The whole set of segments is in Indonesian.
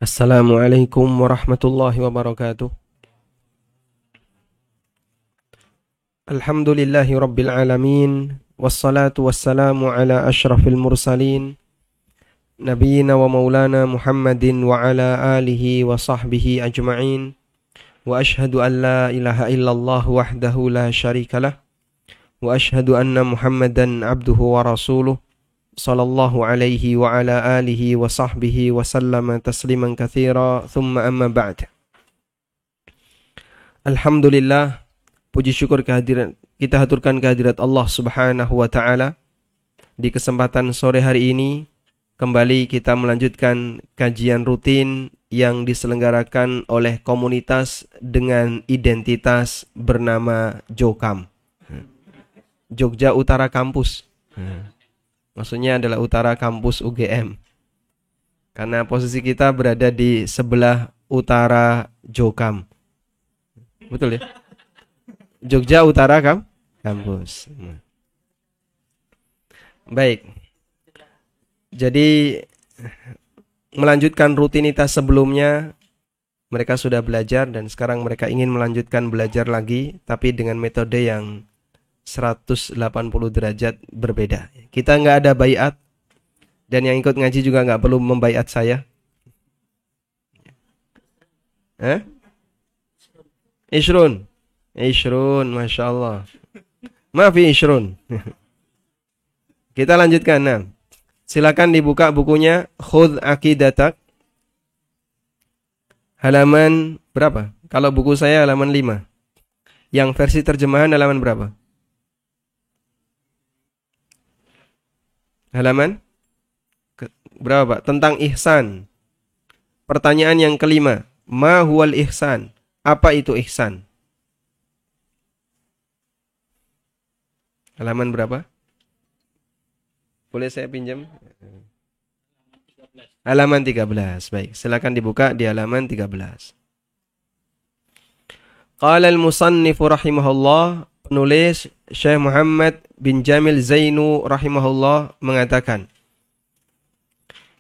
Assalamualaikum warahmatullahi wabarakatuh. Alhamdulillahi rabbil alamin. Wassalatu wassalamu ala ashrafil mursalin. Nabiyyina wa maulana Muhammadin wa ala alihi wa sahbihi ajma'in. Wa ashhadu an la ilaha illallah wahdahu la syarikalah. Wa ashhadu anna Muhammadan abduhu wa rasuluh. Sallallahu alaihi wa ala alihi wa sahbihi wa sallama tasliman katsira. Thumma amma ba'd. Alhamdulillah, puji syukur kita haturkan kehadirat Allah Subhanahu wa taala. Di kesempatan sore hari ini kembali kita melanjutkan kajian rutin yang diselenggarakan oleh komunitas dengan identitas bernama Jokam, Jogja Utara Kampus. Maksudnya adalah Utara Kampus UGM. Karena posisi kita berada di sebelah utara Jokam. Betul ya? Jogja Utara Kampus. Baik. Jadi melanjutkan rutinitas sebelumnya, mereka sudah belajar dan sekarang mereka ingin melanjutkan belajar lagi, tapi dengan metode yang 180 derajat berbeda. Kita nggak ada baiat, dan yang ikut ngaji juga nggak perlu membaiat saya. Ishrun, Masya Allah. Maafi Ishrun. Kita lanjutkan. Nah, silakan dibuka bukunya Khudh Aqidatak. Halaman berapa? Kalau buku saya halaman 5. Yang versi terjemahan halaman berapa? Halaman berapa, Pak? Tentang ihsan. Pertanyaan yang kelima, ma huwal ihsan? Apa itu ihsan? Halaman berapa? Boleh saya pinjam? Halaman 13. Baik, silakan dibuka di halaman 13. Qala al-musannifu rahimahullah, penulis Syekh Muhammad bin Jamil Zainu rahimahullah mengatakan,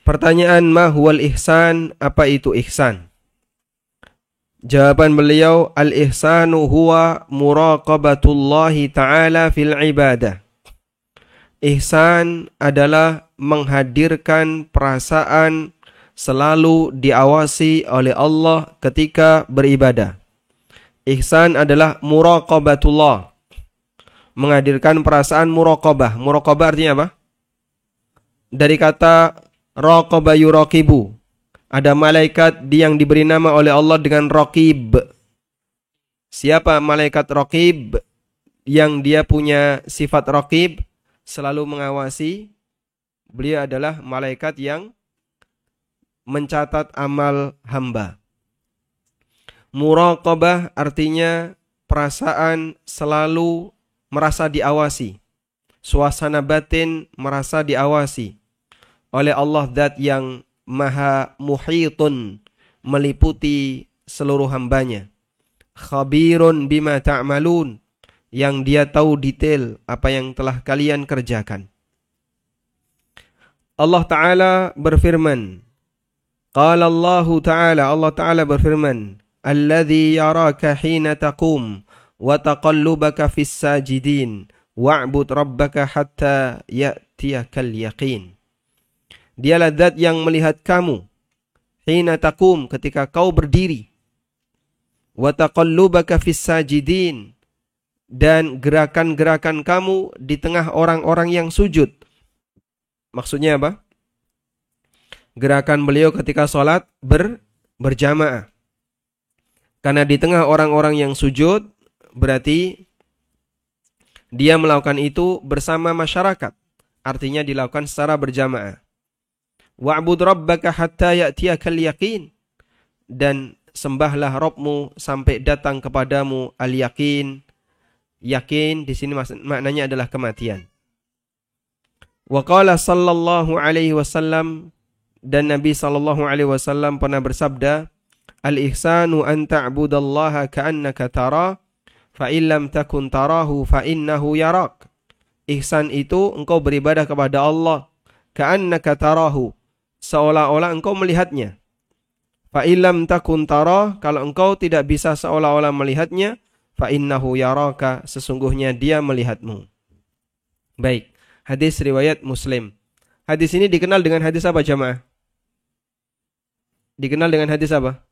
pertanyaan ma huwal ihsan, apa itu ihsan? Jawaban beliau, al-ihsanu huwa muraqabatullahi ta'ala fil ibadah. Ihsan adalah menghadirkan perasaan selalu diawasi oleh Allah ketika beribadah. Ihsan adalah muraqabatullah, menghadirkan perasaan muraqabah. Muraqabah artinya apa? Dari kata raqaba yuraqibu. Ada malaikat yang diberi nama oleh Allah dengan Raqib. Siapa malaikat Raqib? Yang dia punya sifat Raqib, selalu mengawasi. Beliau adalah malaikat yang mencatat amal hamba. Muraqabah artinya perasaan selalu merasa diawasi. Suasana batin merasa diawasi oleh Allah, zat yang maha muhitun, meliputi seluruh hambanya. Khabirun bima ta'malun, yang dia tahu detail apa yang telah kalian kerjakan. Allah Ta'ala berfirman, Qala Allahu Ta'ala, Allah Ta'ala berfirman, Alladhi yaraka hina taqum wa taqallubaka fis sajidin wa'bud rabbaka hatta ya'tiyakal yaqin. Dialah zat yang melihat kamu hina taqum, ketika kau berdiri, wa taqallubaka fis sajidin, dan gerakan-gerakan kamu di tengah orang-orang yang sujud. Maksudnya apa? Gerakan beliau ketika sholat berjamaah. Karena di tengah orang-orang yang sujud, berarti dia melakukan itu bersama masyarakat. Artinya dilakukan secara berjamaah. Wa'bud rabbaka hatta ya'tiyakal yaqin, dan sembahlah Rabbmu sampai datang kepadamu al-yaqin. Yakin di sini maknanya adalah kematian. Wa qala sallallahu alaihi wasallam, dan Nabi sallallahu alaihi wasallam pernah bersabda, al-ihsanu an ta'budallaha ka'annaka tara, fa illam takun tarahu fa innahu yarak. Ihsan itu engkau beribadah kepada Allah ka'annaka tarahu, seolah-olah engkau melihatnya. Fa illam takun tara, kalau engkau tidak bisa seolah-olah melihatnya, fa innahu yaraka, sesungguhnya dia melihatmu. Baik, hadis riwayat Muslim. Hadis ini dikenal dengan hadis apa jamaah? Dikenal dengan hadis apa?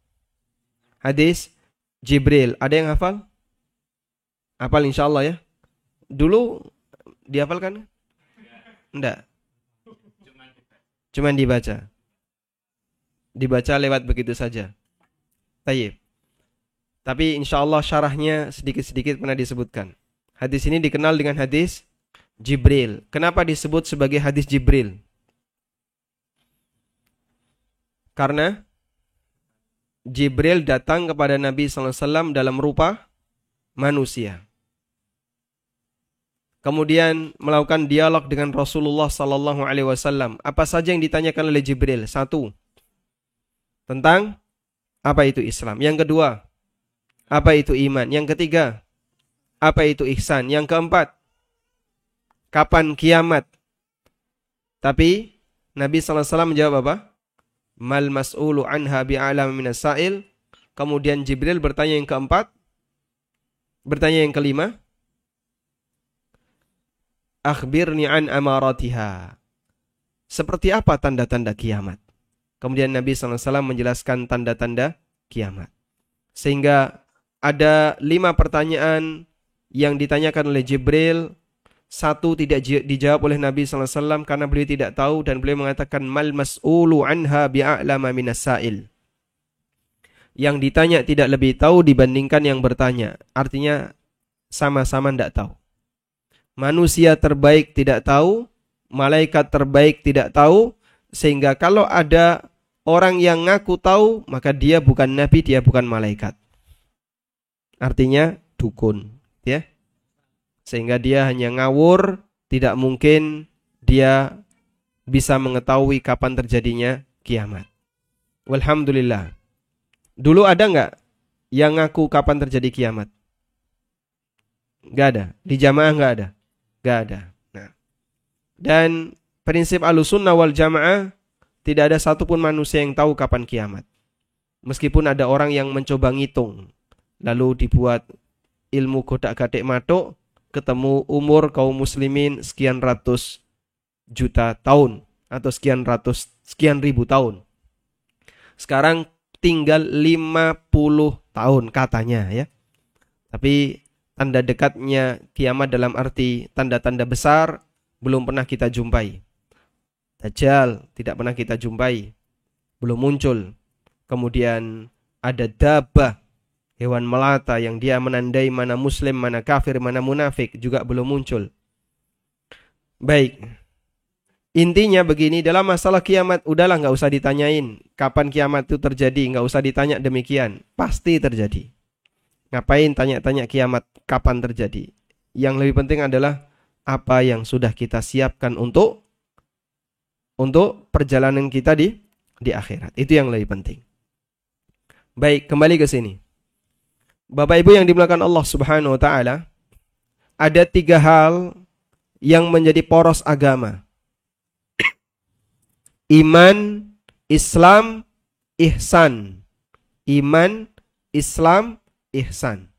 Hadis Jibril. Ada yang hafal? Hafal insyaallah ya. Dulu dihafalkan? Enggak. Cuman dibaca. Dibaca lewat begitu saja. Tayyib. Tapi insyaallah syarahnya sedikit-sedikit pernah disebutkan. Hadis ini dikenal dengan hadis Jibril. Kenapa disebut sebagai hadis Jibril? Karena Jibril datang kepada Nabi SAW dalam rupa manusia. Kemudian melakukan dialog dengan Rasulullah SAW. Apa saja yang ditanyakan oleh Jibril? Satu, tentang apa itu Islam. Yang kedua, apa itu iman. Yang ketiga, apa itu ihsan. Yang keempat, kapan kiamat. Tapi Nabi SAW menjawab apa? Mal mas'ulu anha bi'alam minas sa'il. Kemudian Jibril bertanya yang keempat. Bertanya yang kelima. Akhbirni an amaratiha. Seperti apa tanda-tanda kiamat? Kemudian Nabi SAW menjelaskan tanda-tanda kiamat. Sehingga ada 5 pertanyaan yang ditanyakan oleh Jibril. Satu tidak dijawab oleh Nabi SAW karena beliau tidak tahu, dan beliau mengatakan mal mas'ulu anha bi'a'lama minas sa'il. Yang ditanya tidak lebih tahu dibandingkan yang bertanya. Artinya sama-sama tidak tahu. Manusia terbaik tidak tahu, malaikat terbaik tidak tahu, sehingga kalau ada orang yang ngaku tahu, maka dia bukan nabi, dia bukan malaikat. Artinya dukun, ya. Sehingga dia hanya ngawur, tidak mungkin dia bisa mengetahui kapan terjadinya kiamat. Walhamdulillah. Dulu ada nggak yang ngaku kapan terjadi kiamat? Nggak ada. Di jamaah nggak ada. Nggak ada. Nah. Dan prinsip Ahlussunnah wal Jamaah, tidak ada satupun manusia yang tahu kapan kiamat. Meskipun ada orang yang mencoba ngitung, lalu dibuat ilmu godak-gadik matuk, ketemu umur kaum muslimin sekian ratus juta tahun atau sekian ribu tahun. Sekarang tinggal 50 tahun katanya, ya. Tapi tanda dekatnya kiamat dalam arti tanda-tanda besar belum pernah kita jumpai. Dajjal tidak pernah kita jumpai, belum muncul. Kemudian ada Dabbah, hewan melata yang dia menandai mana muslim, mana kafir, mana munafik, juga belum muncul. Baik. Intinya begini, dalam masalah kiamat, udahlah nggak usah ditanyain kapan kiamat itu terjadi, nggak usah ditanya demikian, pasti terjadi. Ngapain tanya-tanya kiamat kapan terjadi? Yang lebih penting adalah apa yang sudah kita siapkan untuk perjalanan kita di akhirat. Itu yang lebih penting. Baik, kembali ke sini. Bapak Ibu yang dimuliakan Allah Subhanahu wa taala, ada 3 hal yang menjadi poros agama. Iman, Islam, ihsan. Iman, Islam, ihsan.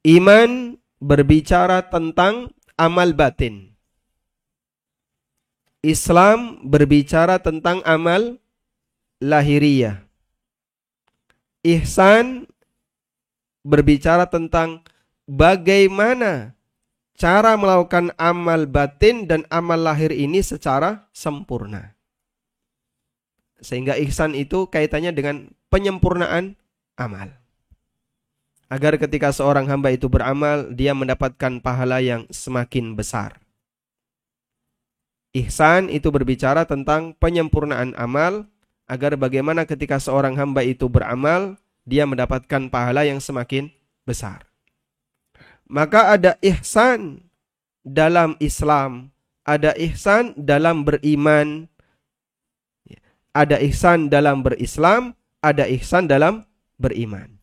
Iman berbicara tentang amal batin. Islam berbicara tentang amal lahiriah. Ihsan berbicara tentang bagaimana cara melakukan amal batin dan amal lahir ini secara sempurna. Sehingga ihsan itu kaitannya dengan penyempurnaan amal. Agar ketika seorang hamba itu beramal, dia mendapatkan pahala yang semakin besar. Ihsan itu berbicara tentang penyempurnaan amal, agar bagaimana ketika seorang hamba itu beramal, dia mendapatkan pahala yang semakin besar. Maka ada ihsan dalam Islam, ada ihsan dalam beriman, ada ihsan dalam berislam, ada ihsan dalam beriman.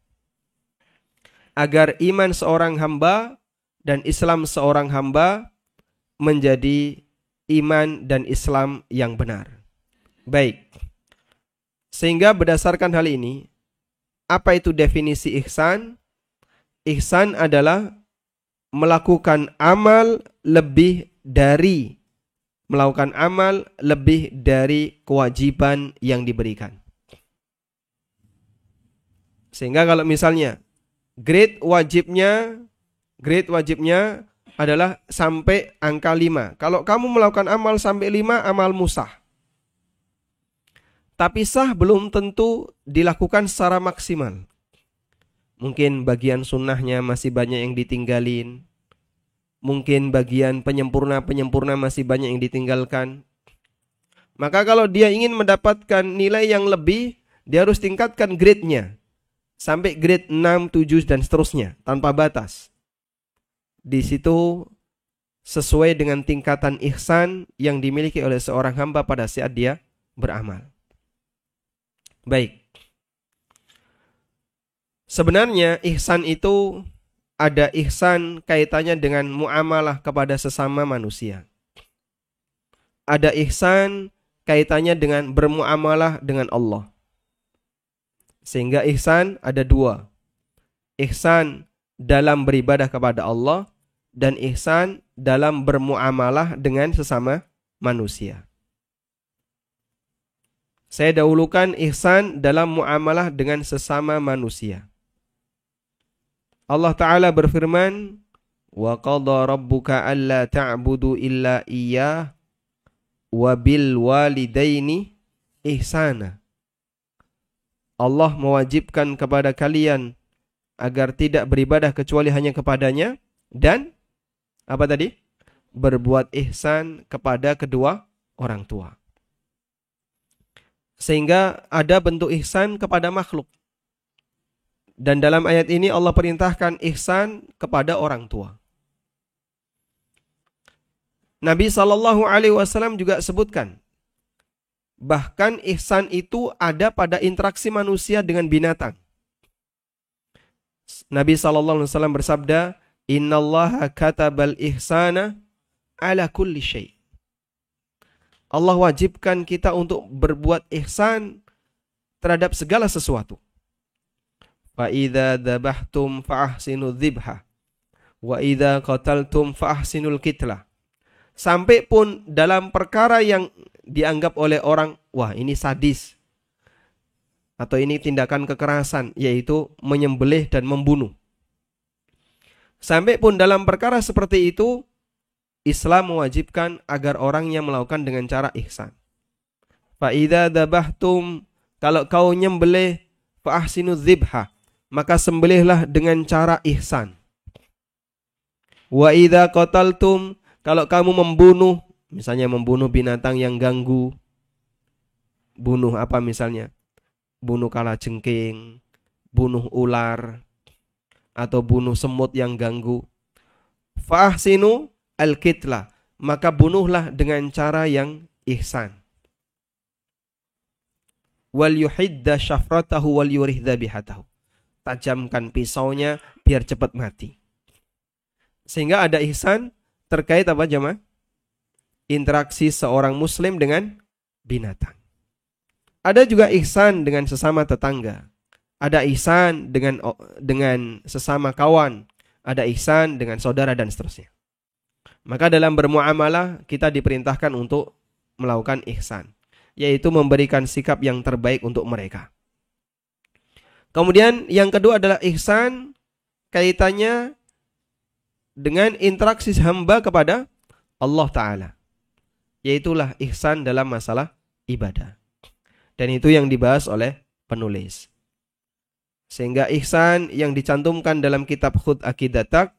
Agar iman seorang hamba dan Islam seorang hamba menjadi iman dan Islam yang benar. Baik. Sehingga berdasarkan hal ini, apa itu definisi ihsan? Ihsan adalah melakukan amal lebih dari kewajiban yang diberikan. Sehingga kalau misalnya grade wajibnya adalah sampai angka 5. Kalau kamu melakukan amal sampai 5, amalmu sah. Tapi sah belum tentu dilakukan secara maksimal. Mungkin bagian sunnahnya masih banyak yang ditinggalin. Mungkin bagian penyempurna masih banyak yang ditinggalkan. Maka kalau dia ingin mendapatkan nilai yang lebih, dia harus tingkatkan grade-nya. Sampai grade 6, 7 dan seterusnya tanpa batas. Di situ sesuai dengan tingkatan ihsan yang dimiliki oleh seorang hamba pada saat dia beramal. Baik. Sebenarnya ihsan itu ada ihsan kaitannya dengan muamalah kepada sesama manusia. Ada ihsan kaitannya dengan bermuamalah dengan Allah. Sehingga ihsan ada dua. Ihsan dalam beribadah kepada Allah dan ihsan dalam bermuamalah dengan sesama manusia. Saya dahulukan ihsan dalam muamalah dengan sesama manusia. Allah Ta'ala berfirman, wa qadha rabbuka alla ta'budu illa iyyah wa bil walidaini ihsana. Allah mewajibkan kepada kalian agar tidak beribadah kecuali hanya kepadanya dan apa tadi? Berbuat ihsan kepada kedua orang tua. Sehingga ada bentuk ihsan kepada makhluk. Dan dalam ayat ini Allah perintahkan ihsan kepada orang tua. Nabi SAW juga sebutkan, bahkan ihsan itu ada pada interaksi manusia dengan binatang. Nabi SAW bersabda, innallaha katabal ihsana ala kulli syai'. Allah wajibkan kita untuk berbuat ihsan terhadap segala sesuatu. Fa idza dzabhtum fa ahsinu dzibha wa idza qataltum fa ahsinul qitlah. Sampai pun dalam perkara yang dianggap oleh orang, wah ini sadis atau ini tindakan kekerasan, yaitu menyembelih dan membunuh. Sampai pun dalam perkara seperti itu, Islam mewajibkan agar orangnya melakukan dengan cara ihsan. Fa idza dzabhtum, kalau kau nyembelih, fa ahsinu dzibha, maka sembelihlah dengan cara ihsan. Wa idza qataltum, kalau kamu membunuh, misalnya membunuh binatang yang ganggu, bunuh apa misalnya? Bunuh kalajengking, bunuh ular, atau bunuh semut yang ganggu. Fa ahsinu al-qitlah, maka bunuhlah dengan cara yang ihsan. Wal yuhidda syafratahu wal yurih dzabihatahu. Tajamkan pisaunya biar cepat mati. Sehingga ada ihsan terkait apa jemaah? Interaksi seorang muslim dengan binatang. Ada juga ihsan dengan sesama tetangga. Ada ihsan dengan sesama kawan. Ada ihsan dengan saudara dan seterusnya. Maka dalam bermuamalah kita diperintahkan untuk melakukan ihsan, yaitu memberikan sikap yang terbaik untuk mereka. Kemudian yang kedua adalah ihsan kaitannya dengan interaksi hamba kepada Allah Ta'ala. Yaitulah ihsan dalam masalah ibadah. Dan itu yang dibahas oleh penulis. Sehingga ihsan yang dicantumkan dalam kitab Khud Aqidatak,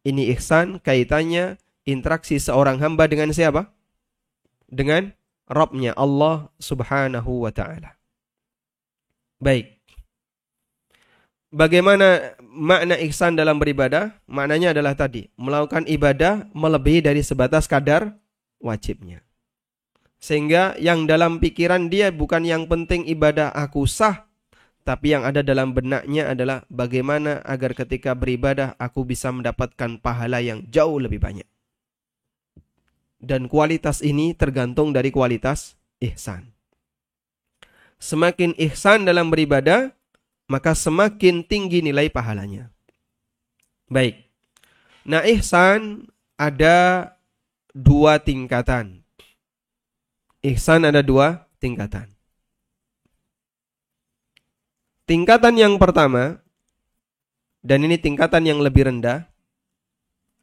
ini ihsan kaitannya interaksi seorang hamba dengan siapa? Dengan Rabbnya, Allah Subhanahu wa Ta'ala. Baik. Bagaimana makna ihsan dalam beribadah? Maknanya adalah tadi, melakukan ibadah melebihi dari sebatas kadar wajibnya. Sehingga yang dalam pikiran dia bukan yang penting ibadah aku sah, tapi yang ada dalam benaknya adalah bagaimana agar ketika beribadah aku bisa mendapatkan pahala yang jauh lebih banyak. Dan kualitas ini tergantung dari kualitas ihsan. semakin ihsan dalam beribadah, maka semakin tinggi nilai pahalanya. Baik. Nah, ihsan ada 2 tingkatan. Ihsan ada 2 tingkatan. Tingkatan yang pertama, dan ini tingkatan yang lebih rendah,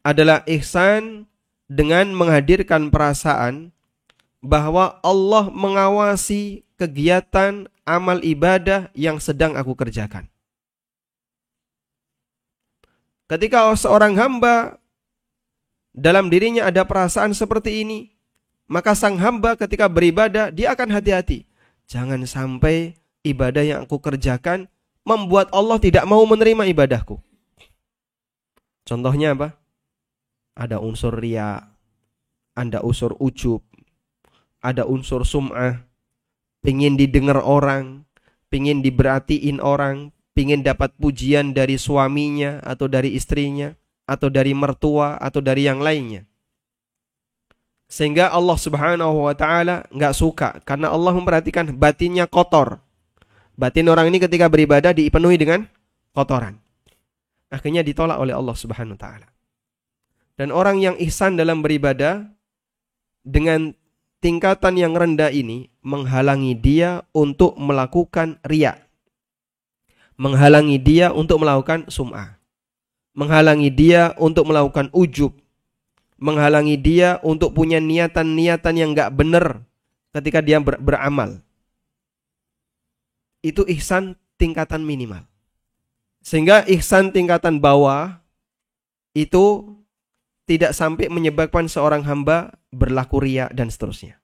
adalah ihsan dengan menghadirkan perasaan bahwa Allah mengawasi kegiatan amal ibadah yang sedang aku kerjakan. Ketika seorang hamba dalam dirinya ada perasaan seperti ini, maka sang hamba ketika beribadah dia akan hati-hati. Jangan sampai ibadah yang aku kerjakan membuat Allah tidak mau menerima ibadahku. Contohnya apa? Ada unsur riya, ada unsur ujub, ada unsur sum'ah, pingin didengar orang, pingin diperhatiin orang, pingin dapat pujian dari suaminya atau dari istrinya atau dari mertua atau dari yang lainnya. Sehingga Allah Subhanahu wa taala enggak suka karena Allah memperhatikan batinnya kotor. Batin orang ini ketika beribadah dipenuhi dengan kotoran. Akhirnya ditolak oleh Allah Subhanahu wa taala. Dan orang yang ihsan dalam beribadah dengan tingkatan yang rendah ini menghalangi dia untuk melakukan riya. Menghalangi dia untuk melakukan sum'ah. Menghalangi dia untuk melakukan ujub. Menghalangi dia untuk punya niatan-niatan yang enggak benar ketika dia beramal. Itu ihsan tingkatan minimal. Sehingga ihsan tingkatan bawah itu tidak sampai menyebabkan seorang hamba berlaku riya dan seterusnya.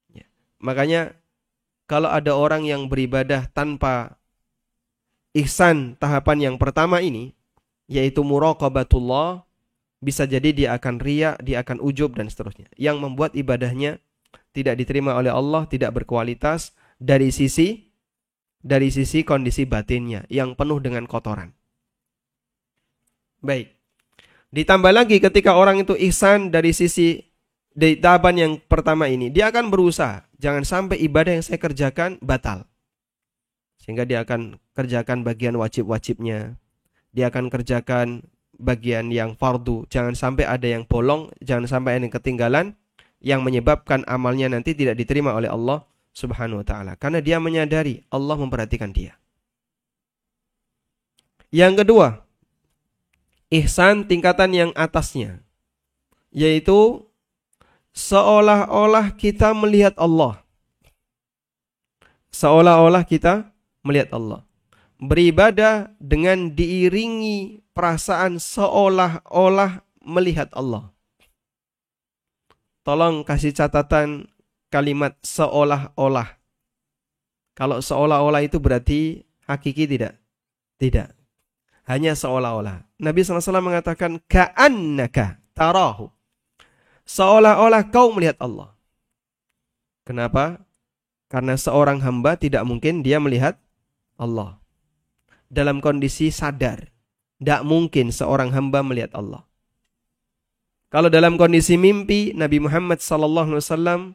Ya. Makanya kalau ada orang yang beribadah tanpa ihsan tahapan yang pertama ini, yaitu muraqabatullah, bisa jadi dia akan riya, dia akan ujub dan seterusnya, yang membuat ibadahnya tidak diterima oleh Allah, tidak berkualitas dari sisi kondisi batinnya yang penuh dengan kotoran. Baik. Ditambah lagi ketika orang itu ihsan dari tahapan yang pertama ini, dia akan berusaha jangan sampai ibadah yang saya kerjakan batal. Sehingga dia akan kerjakan bagian wajib-wajibnya. Dia akan kerjakan bagian yang fardu. Jangan sampai ada yang bolong, jangan sampai ada yang ketinggalan, yang menyebabkan amalnya nanti tidak diterima oleh Allah Subhanahu wa ta'ala. Karena dia menyadari Allah memperhatikan dia. Yang kedua, ihsan tingkatan yang atasnya, yaitu seolah-olah kita melihat Allah. Seolah-olah kita melihat Allah. Beribadah dengan diiringi perasaan seolah-olah melihat Allah. Tolong kasih catatan kalimat seolah-olah. Kalau seolah-olah itu berarti hakiki tidak? Tidak. Hanya seolah-olah. Nabi SAW mengatakan ka'annaka tarahu. Seolah-olah kau melihat Allah. Kenapa? Karena seorang hamba tidak mungkin dia melihat Allah dalam kondisi sadar. Tidak mungkin seorang hamba melihat Allah. Kalau dalam kondisi mimpi, Nabi Muhammad SAW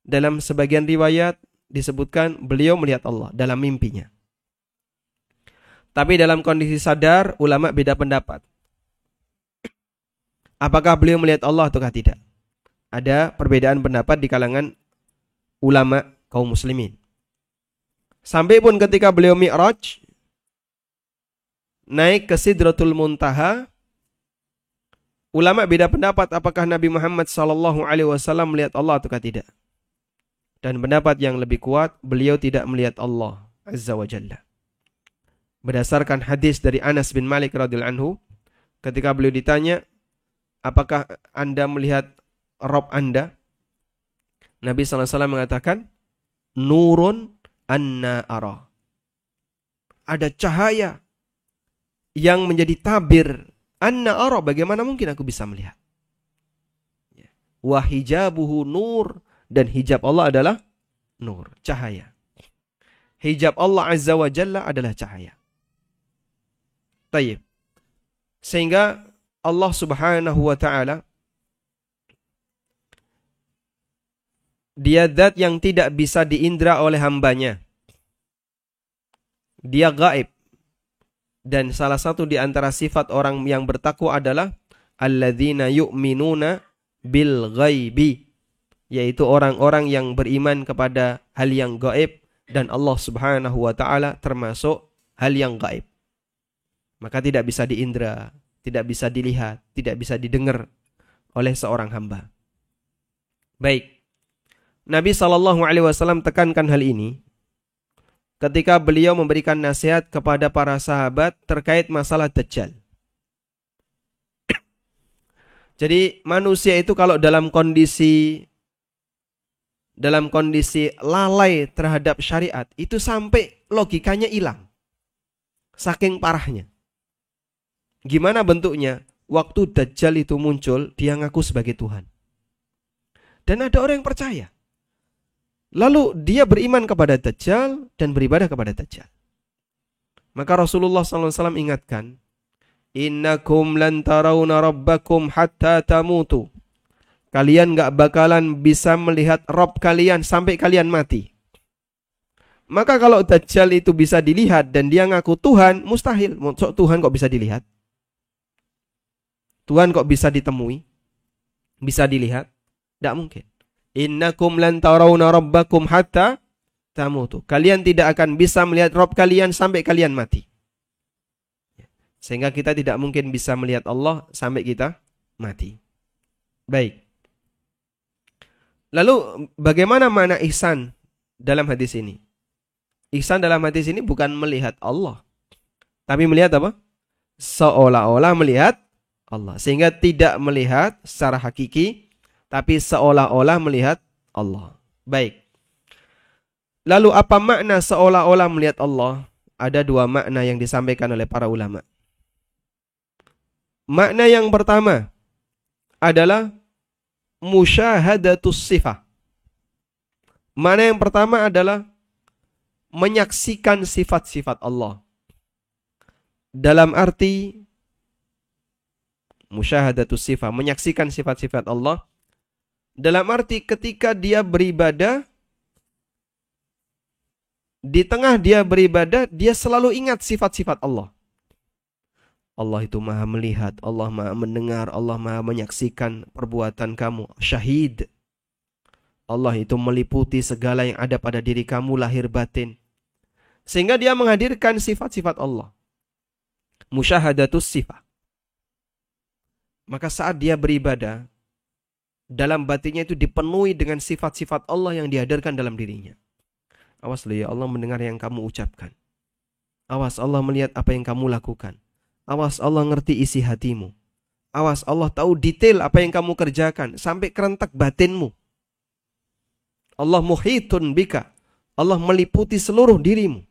dalam sebagian riwayat disebutkan beliau melihat Allah dalam mimpinya. Tapi dalam kondisi sadar, ulama beda pendapat. Apakah beliau melihat Allah ataukah tidak? Ada perbedaan pendapat di kalangan ulama kaum muslimin. Sampai pun ketika beliau Mi'raj, naik ke Sidratul Muntaha, ulama beda pendapat apakah Nabi Muhammad SAW melihat Allah ataukah tidak. Dan pendapat yang lebih kuat, beliau tidak melihat Allah Azza wa Jalla. Berdasarkan hadis dari Anas bin Malik radhiyallahu anhu, ketika beliau ditanya, apakah Anda melihat Rabb Anda? Nabi SAW mengatakan, nurun anna ara. Ada cahaya yang menjadi tabir. Anna ara, bagaimana mungkin aku bisa melihat? Wa hijabuhu nur, dan hijab Allah adalah nur, cahaya. Hijab Allah Azza wa Jalla adalah cahaya. Tayyib. Sehingga Allah Subhanahu wa ta'ala Dia zat yang tidak bisa diindra oleh hambanya. Dia gaib. Dan salah satu di antara sifat orang yang bertakwa adalah alladzina yu'minuna bil ghaibi, yaitu orang-orang yang beriman kepada hal yang gaib dan Allah Subhanahu wa taala termasuk hal yang gaib. Maka tidak bisa diindra, tidak bisa dilihat, tidak bisa didengar oleh seorang hamba. Baik. Nabi SAW tekankan hal ini ketika beliau memberikan nasihat kepada para sahabat terkait masalah Dajjal. Jadi manusia itu kalau dalam kondisi lalai terhadap syariat, itu sampai logikanya hilang. Saking parahnya. Gimana bentuknya? Waktu Dajjal itu muncul, dia ngaku sebagai Tuhan. Dan ada orang yang percaya. Lalu dia beriman kepada Dajjal dan beribadah kepada Dajjal. Maka Rasulullah SAW ingatkan, innakum lan tarawna rabbakum hatta tamutu. Kalian gak bakalan bisa melihat Rabb kalian sampai kalian mati. Maka kalau Dajjal itu bisa dilihat dan dia ngaku Tuhan, mustahil. Tuhan kok bisa dilihat? Tuhan kok bisa ditemui? Bisa dilihat? Tidak mungkin. Innakum lan tarawna rabbakum hatta tamutu. Kalian tidak akan bisa melihat Rabb kalian sampai kalian mati. Sehingga kita tidak mungkin bisa melihat Allah sampai kita mati. Baik. Lalu bagaimana makna ihsan dalam hadis ini? Ihsan dalam hadis ini bukan melihat Allah, tapi melihat apa? Seolah-olah melihat Allah. Sehingga tidak melihat secara hakiki, tapi seolah-olah melihat Allah. Baik. Lalu apa makna seolah-olah melihat Allah? Ada dua makna yang disampaikan oleh para ulama. Makna yang pertama adalah musyahadatus sifah. Makna yang pertama adalah menyaksikan sifat-sifat Allah. Dalam arti musyahadatus sifah, menyaksikan sifat-sifat Allah. Dalam arti ketika dia beribadah, di tengah dia beribadah, dia selalu ingat sifat-sifat Allah. Allah itu maha melihat, Allah maha mendengar, Allah maha menyaksikan perbuatan kamu. Syahid. Allah itu meliputi segala yang ada pada diri kamu, lahir batin. Sehingga dia menghadirkan sifat-sifat Allah. Musyahadatus sifah. Maka saat dia beribadah, dalam batinnya itu dipenuhi dengan sifat-sifat Allah yang dihadirkan dalam dirinya. Awas loh ya, Allah mendengar yang kamu ucapkan. Awas, Allah melihat apa yang kamu lakukan. Awas, Allah ngerti isi hatimu. Awas, Allah tahu detail apa yang kamu kerjakan sampai kerentak batinmu. Allah muhitun bika. Allah meliputi seluruh dirimu.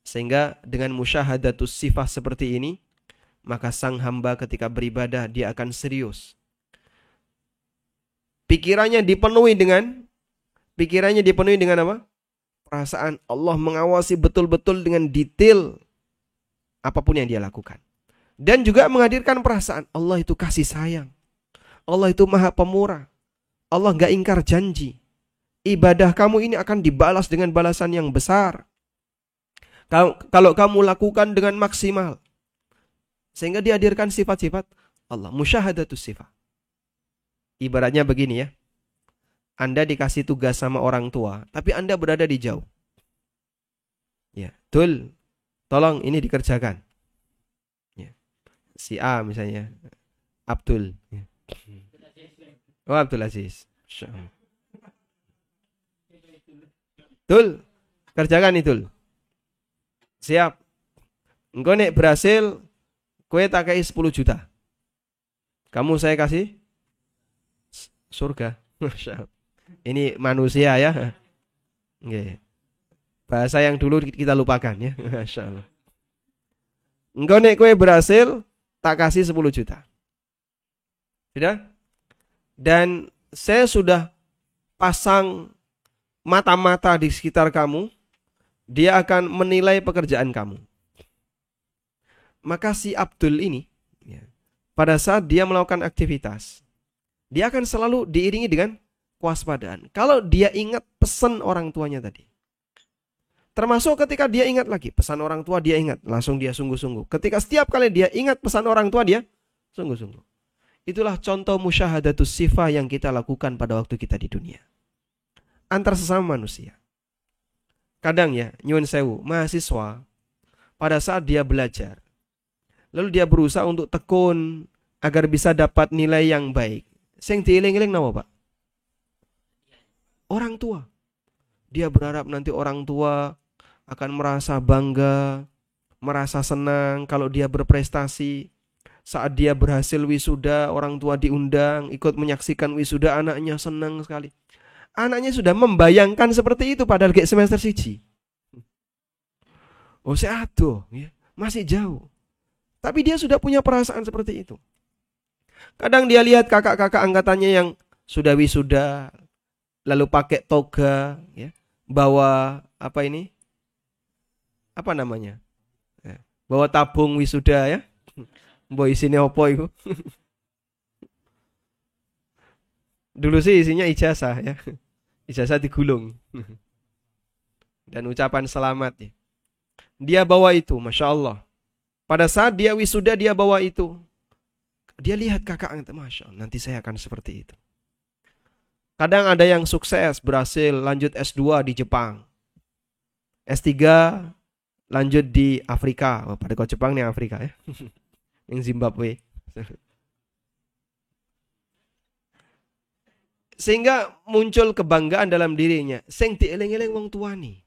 Sehingga dengan musyahadatus sifah seperti ini, maka sang hamba ketika beribadah dia akan serius. Pikirannya dipenuhi dengan apa? Perasaan Allah mengawasi betul-betul dengan detail apapun yang dia lakukan. Dan juga menghadirkan perasaan Allah itu kasih sayang. Allah itu maha pemurah. Allah gak ingkar janji. Ibadah kamu ini akan dibalas dengan balasan yang besar. Kalau kamu lakukan dengan maksimal. Sehingga dihadirkan sifat-sifat Allah. Musyahadatus sifat. Ibaratnya begini ya. Anda dikasih tugas sama orang tua, tapi Anda berada di jauh. Ya, Tul, tolong ini dikerjakan. Ya. Si A misalnya, Abdul. Ya. Oh, Abdul Aziz. Tul, kerjakan itu. Siap. Engkau nek berhasil, kue tak kasih 10 juta. Kamu saya kasih surga. Ini manusia ya. Nggih. Bahasa yang dulu kita lupakan ya. Masyaallah. Engkau nek kowe berhasil tak kasih 10 juta. Sudah? Dan saya sudah pasang mata-mata di sekitar kamu. Dia akan menilai pekerjaan kamu. Maka si Abdul ini ya, pada saat dia melakukan aktivitas, dia akan selalu diiringi dengan kewaspadaan. Kalau dia ingat pesan orang tuanya tadi. Termasuk ketika dia ingat lagi pesan orang tua, dia ingat, langsung dia sungguh-sungguh. Ketika setiap kali dia ingat pesan orang tua, dia sungguh-sungguh. Itulah contoh musyahadatus sifah yang kita lakukan pada waktu kita di dunia. Antar sesama manusia. Kadang ya, nyuwun sewu, mahasiswa pada saat dia belajar, lalu dia berusaha untuk tekun agar bisa dapat nilai yang baik. Sing dieling-eling napa, Pak? Orang tua. Dia berharap nanti orang tua akan merasa bangga, merasa senang kalau dia berprestasi. Saat dia berhasil wisuda, orang tua diundang, ikut menyaksikan wisuda anaknya, senang sekali. Anaknya sudah membayangkan seperti itu padahal kayak semester 1. Oh, saya aduh, ya, masih jauh. Tapi dia sudah punya perasaan seperti itu. Kadang dia lihat kakak-kakak angkatannya yang sudah wisuda, lalu pakai toga, ya, bawa apa ini? Apa namanya? Ya, bawa tabung wisuda ya. Mbok isine opo iku? Dulu sih isinya ijazah ya. Ijazah digulung. Dan ucapan selamat ya. Dia bawa itu, Masya Allah. Pada saat dia wisuda dia bawa itu. Dia lihat kakak, Masya Allah, nanti saya akan seperti itu. Kadang ada yang sukses, berhasil lanjut S2 di Jepang. S3 lanjut di Afrika. Oh, pada kau Jepang nih Afrika ya. Yang Zimbabwe. Sehingga muncul kebanggaan dalam dirinya. Sing dieling-eling wong tuane.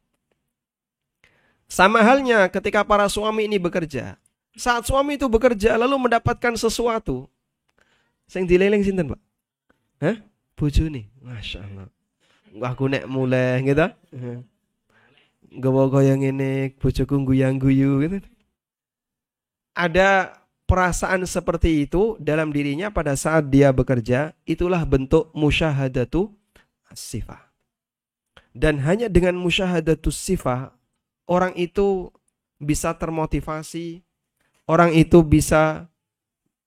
Sama halnya ketika para suami ini bekerja. Saat suami itu bekerja lalu mendapatkan sesuatu. Sing dieling-eling sinten, Pak? Hah? Bojone. Masya Allah. Aku nek mulai gitu. Gawa kaya ngene, bojoku guyang-guyu gitu. Ada perasaan seperti itu dalam dirinya pada saat dia bekerja, itulah bentuk musyahadatu sifah. Dan hanya dengan musyahadatu sifah, orang itu bisa termotivasi, orang itu bisa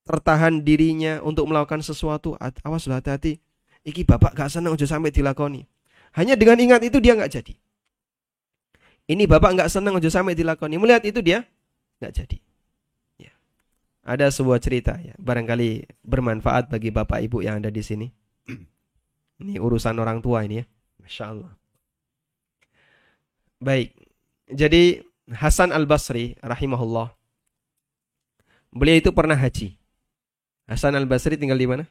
tertahan dirinya untuk melakukan sesuatu. Awas loh, hati-hati. Iki bapak gak senang aja sampai dilakoni. Hanya dengan ingat itu dia gak jadi. Ini bapak gak senang aja sampai dilakoni. Melihat itu dia gak jadi. Ya. Ada sebuah cerita ya, barangkali bermanfaat bagi bapak ibu yang ada di sini. Ini urusan orang tua ini ya. Masya Allah. Baik. Jadi Hasan Al-Basri rahimahullah. Beliau itu pernah haji. Hasan Al-Basri tinggal di mana?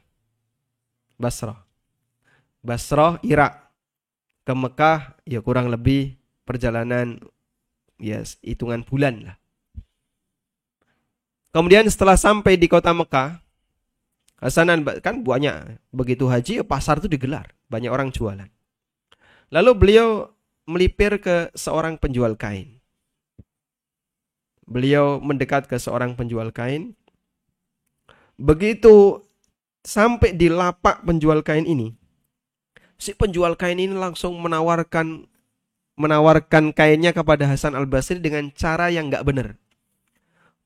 Basrah. Basrah, Irak. Ke Mekah ya kurang lebih perjalanan ya hitungan bulan lah. Kemudian setelah sampai di kota Mekah, Hasan kan banyak begitu haji pasar itu digelar, banyak orang jualan. Lalu beliau melipir ke seorang penjual kain. Beliau mendekat ke seorang penjual kain. Begitu sampai di lapak penjual kain ini, si penjual kain ini langsung menawarkan kainnya kepada Hasan Al-Basri dengan cara yang nggak benar.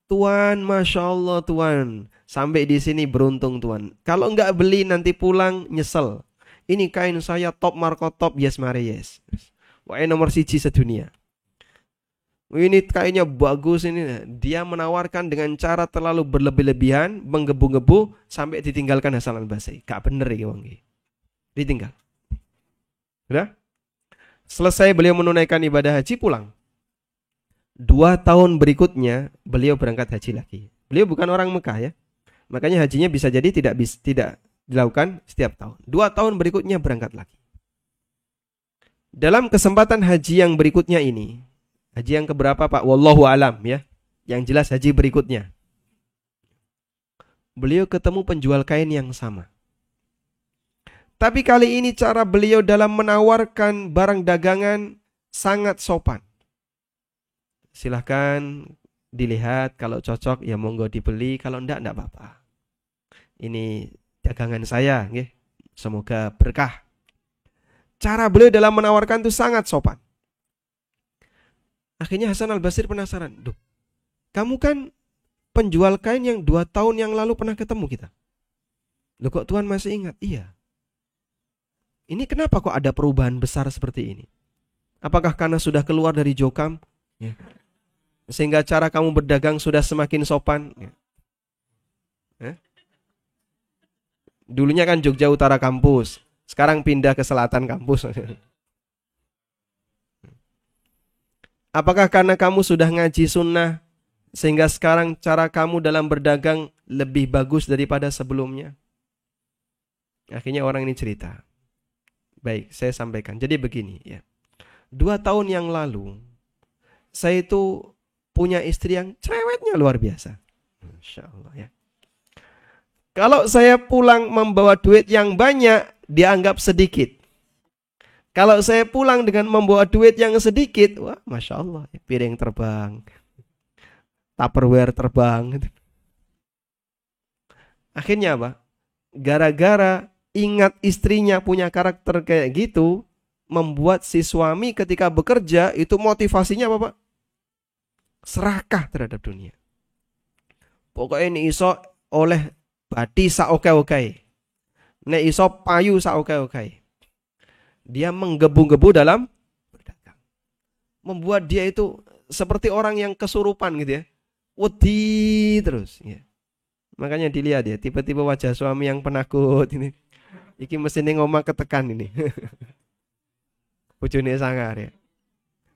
Tuan, Masya Allah Tuan, sampai di sini beruntung Tuan. Kalau nggak beli nanti pulang nyesel. Ini kain saya top marko top, yes mare yes. Wah, nomor 1 sedunia. Ini kainnya bagus ini. Dia menawarkan dengan cara terlalu berlebih-lebihan, menggebu-gebu sampai ditinggalkan Hasan Al-Basri. Gak bener ya wong iki. Ditinggal. Udah? Selesai beliau menunaikan ibadah haji pulang. 2 tahun berikutnya beliau berangkat haji lagi. Beliau bukan orang Mekah ya. Makanya hajinya bisa jadi tidak dilakukan setiap tahun. 2 tahun berikutnya berangkat lagi. Dalam kesempatan haji yang berikutnya ini, haji yang keberapa Pak? Wallahu alam ya. Yang jelas haji berikutnya. Beliau ketemu penjual kain yang sama. Tapi kali ini cara beliau dalam menawarkan barang dagangan sangat sopan. Silahkan dilihat, kalau cocok ya monggo dibeli, kalau enggak apa-apa. Ini dagangan saya, nggih. Semoga berkah. Cara beliau dalam menawarkan itu sangat sopan. Akhirnya Hasan Al-Basri penasaran. Duh, kamu kan penjual kain yang 2 tahun yang lalu pernah ketemu kita. Loh kok Tuhan masih ingat? Iya. Ini kenapa kok ada perubahan besar seperti ini? Apakah karena sudah keluar dari Jokam? Ya. Sehingga cara kamu berdagang sudah semakin sopan? Ya. Dulunya kan Jogja Utara kampus, sekarang pindah ke selatan kampus. Apakah karena kamu sudah ngaji sunnah, sehingga sekarang cara kamu dalam berdagang lebih bagus daripada sebelumnya? Akhirnya orang ini cerita. Baik, saya sampaikan. Jadi begini ya. 2 tahun yang lalu, saya itu punya istri yang cerewetnya luar biasa. Masya Allah ya. Kalau saya pulang membawa duit yang banyak, dianggap sedikit. Kalau saya pulang dengan membawa duit yang sedikit, wah Masya Allah, piring terbang, Tupperware terbang. Akhirnya apa? Gara-gara ingat istrinya punya karakter kayak gitu, membuat si suami ketika bekerja itu motivasinya apa Pak? Serakah terhadap dunia. Pokoknya ini iso oleh bati saoke-oke. Nek iso payu saoke-oke. Dia menggebu-gebu dalam berdagang. Membuat dia itu seperti orang yang kesurupan gitu ya. Wedi terus ya. Makanya dilihat ya, tiba-tiba wajah suami yang penakut ini. Iki mesinnya ngomong ketekan ini. Bojone sangar ya.